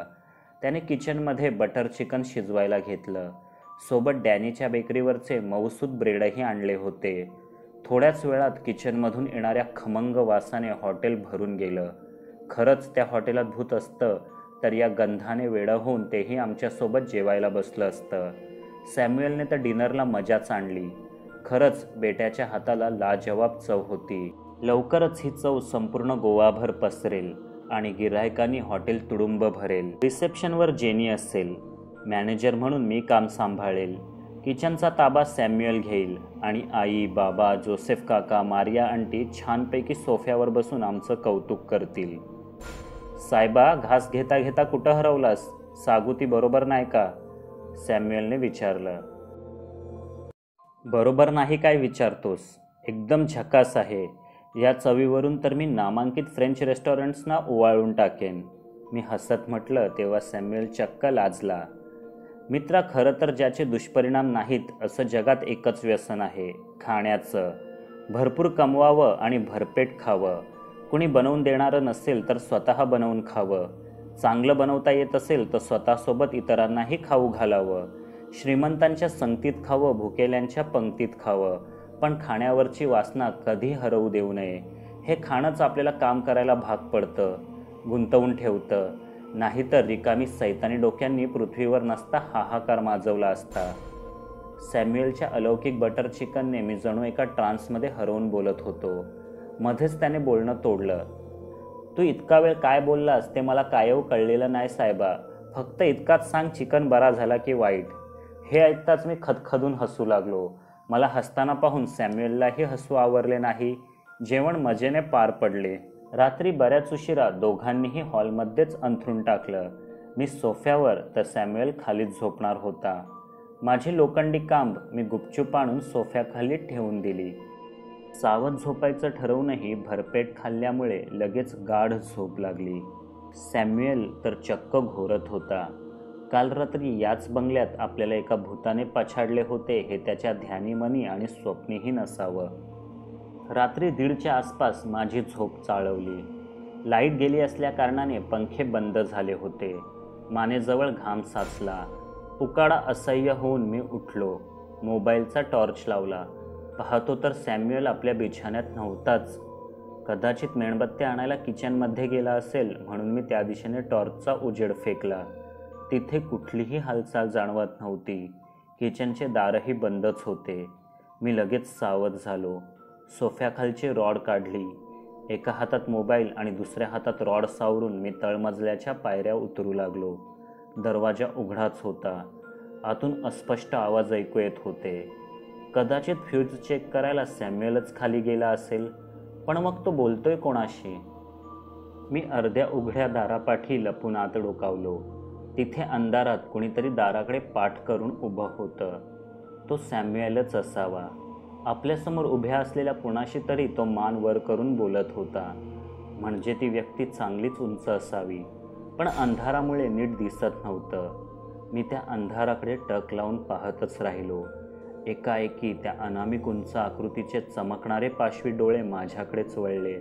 त्याने किचनमध्ये बटर चिकन शिजवायला घेतलं. सोबत डॅनीच्या बेकरीवरचे मऊसूद ब्रेडही आणले होते. थोड्याच वेळात किचनमधून येणाऱ्या खमंग वासाने हॉटेल भरून गेलं. खरंच त्या हॉटेलात भूत असतं तर या गंधाने वेडं होऊन तेही आमच्यासोबत जेवायला बसलं असतं. सॅम्युएलने तर डिनरला मजाच आणली. खरंच बेट्याच्या हाताला लाजवाब चव होती. लवकरच ही चव संपूर्ण गोवाभर पसरेल आणि गिऱ्हाईकांनी हॉटेल तुडुंब भरेल. रिसेप्शनवर जेनी असेल. मॅनेजर म्हणून मी काम सांभाळेल. किचनचा ताबा सॅम्युएल घेईल आणि आई, बाबा, जोसेफ काका, मारिया आंटी छानपैकी सोफ्यावर बसून आमचं कौतुक करतील. साहेबा, घास घेता घेता कुठं हरवलास? सागुती बरोबर नाही का? सॅम्युएलने विचारलं. बरोबर नाही काय विचारतोस? एकदम झकास आहे. या चवीवरून तर मी नामांकित फ्रेंच रेस्टॉरंट्सना ओवाळून टाकेन, मी हसत म्हटलं. तेव्हा सॅम्युएल चक्क लाजला. मित्रा, खरं तर ज्याचे दुष्परिणाम नाहीत असं जगात एकच व्यसन आहे, खाण्याचं. भरपूर कमवावं आणि भरपेट खावं. कुणी बनवून देणारं नसेल तर स्वतः बनवून खावं. चांगलं बनवता येत असेल तर स्वतःसोबत इतरांनाही खाऊ घालावं. श्रीमंतांच्या संगतीत खावं, भुकेल्यांच्या पंक्तीत खावं, पण खाण्यावरची वासना कधी हरवू देऊ नये. हे खाणंच आपल्याला काम करायला भाग पडतं, गुंतवून ठेवतं. नाहीतर रिकामी सैतानी डोक्यांनी पृथ्वीवर नसता हाहाकार माजवला असता. सॅम्युएलच्या अलौकिक बटर चिकनने मी जणू एका ट्रान्समध्ये हरवून बोलत होतो. मध्येच त्याने बोलणं तोडलं. तू इतका वेळ काय बोललास ते मला कायव कळलेलं नाही साहेबा. फक्त इतकाच सांग, चिकन बरा झाला की वाईट? हे ऐकताच मी खदखदून हसू लागलो. मला हसताना पाहून सॅम्युएललाही हसू आवरले नाही. जेवण मजेने पार पडले. रात्री बऱ्याच उशिरा दोघांनीही हॉलमध्येच अंथरूण टाकलं. मी सोफ्यावर तर सॅम्युएल खालीच झोपणार होता. माझी लोखंडी कांब मी गुपचूप आणून सोफ्याखाली ठेवून दिली. सावध झोपायचं ठरवूनही भरपेट खाल्ल्यामुळे लगेच गाढ झोप लागली. सॅम्युएल तर चक्क घोरत होता. काल रात्री याच बंगल्यात आपल्याला एका भूताने पछाडले होते हे त्याच्या ध्यानीमनी आणि स्वप्नीही नसावं. रात्री 1:30च्या आसपास माझी झोप चाळवली. लाईट गेली असल्याकारणाने पंखे बंद झाले होते. मानेजवळ घाम साचला. उकाडा असह्य होऊन मी उठलो. मोबाईलचा टॉर्च लावला. पाहतो तर सॅम्युएल आपल्या बिछाण्यात नव्हताच. कदाचित मेणबत्त्या आणायला किचनमध्ये गेला असेल म्हणून मी त्या दिशेने टॉर्चचा उजेड फेकला. तिथे कुठलीही हालचाल जाणवत नव्हती. किचनचे दारही बंदच होते. मी लगेच सावध झालो. सोफ्याखालची रॉड काढली. एका हातात मोबाईल आणि दुसऱ्या हातात रॉड सावरून मी तळमजल्याच्या पायऱ्या उतरू लागलो. दरवाजा उघडाच होता. आतून अस्पष्ट आवाज ऐकू येत होते. कदाचित फ्यूज चेक करायला सॅम्युएलच खाली गेला असेल. पण मग तो बोलतोय कोणाशी? मी अर्ध्या उघड्या दारापाठी लपून आत डोकावलो. तिथे अंधारात कुणीतरी दाराकडे पाठ करून उभं होतं. तो सॅम्युएलच असावा. आपल्यासमोर उभ्या असलेल्या कुणाशी तरी तो मान वर करून बोलत होता. म्हणजे ती व्यक्ती चांगलीच उंच असावी. पण अंधारामुळे नीट दिसत नव्हतं. मी त्या अंधाराकडे टक लावून पाहतच राहिलो. एकाएकी त्या अनामिक उंच आकृतीचे चमकणारे पाशवी डोळे माझ्याकडेच वळले.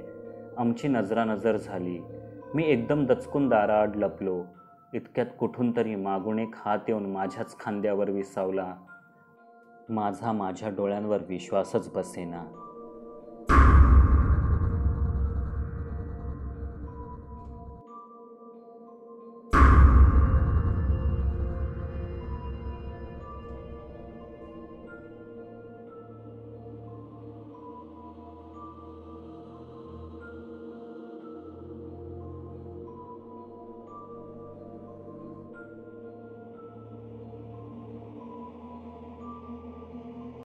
आमची नजरानजर झाली. मी एकदम दचकून दाराआड लपलो. इतक्यात कुठून तरी मागून एक हात येऊन माझ्याच खांद्यावर विसावला. माझा माझ्या डोळ्यांवर विश्वासच बसेना.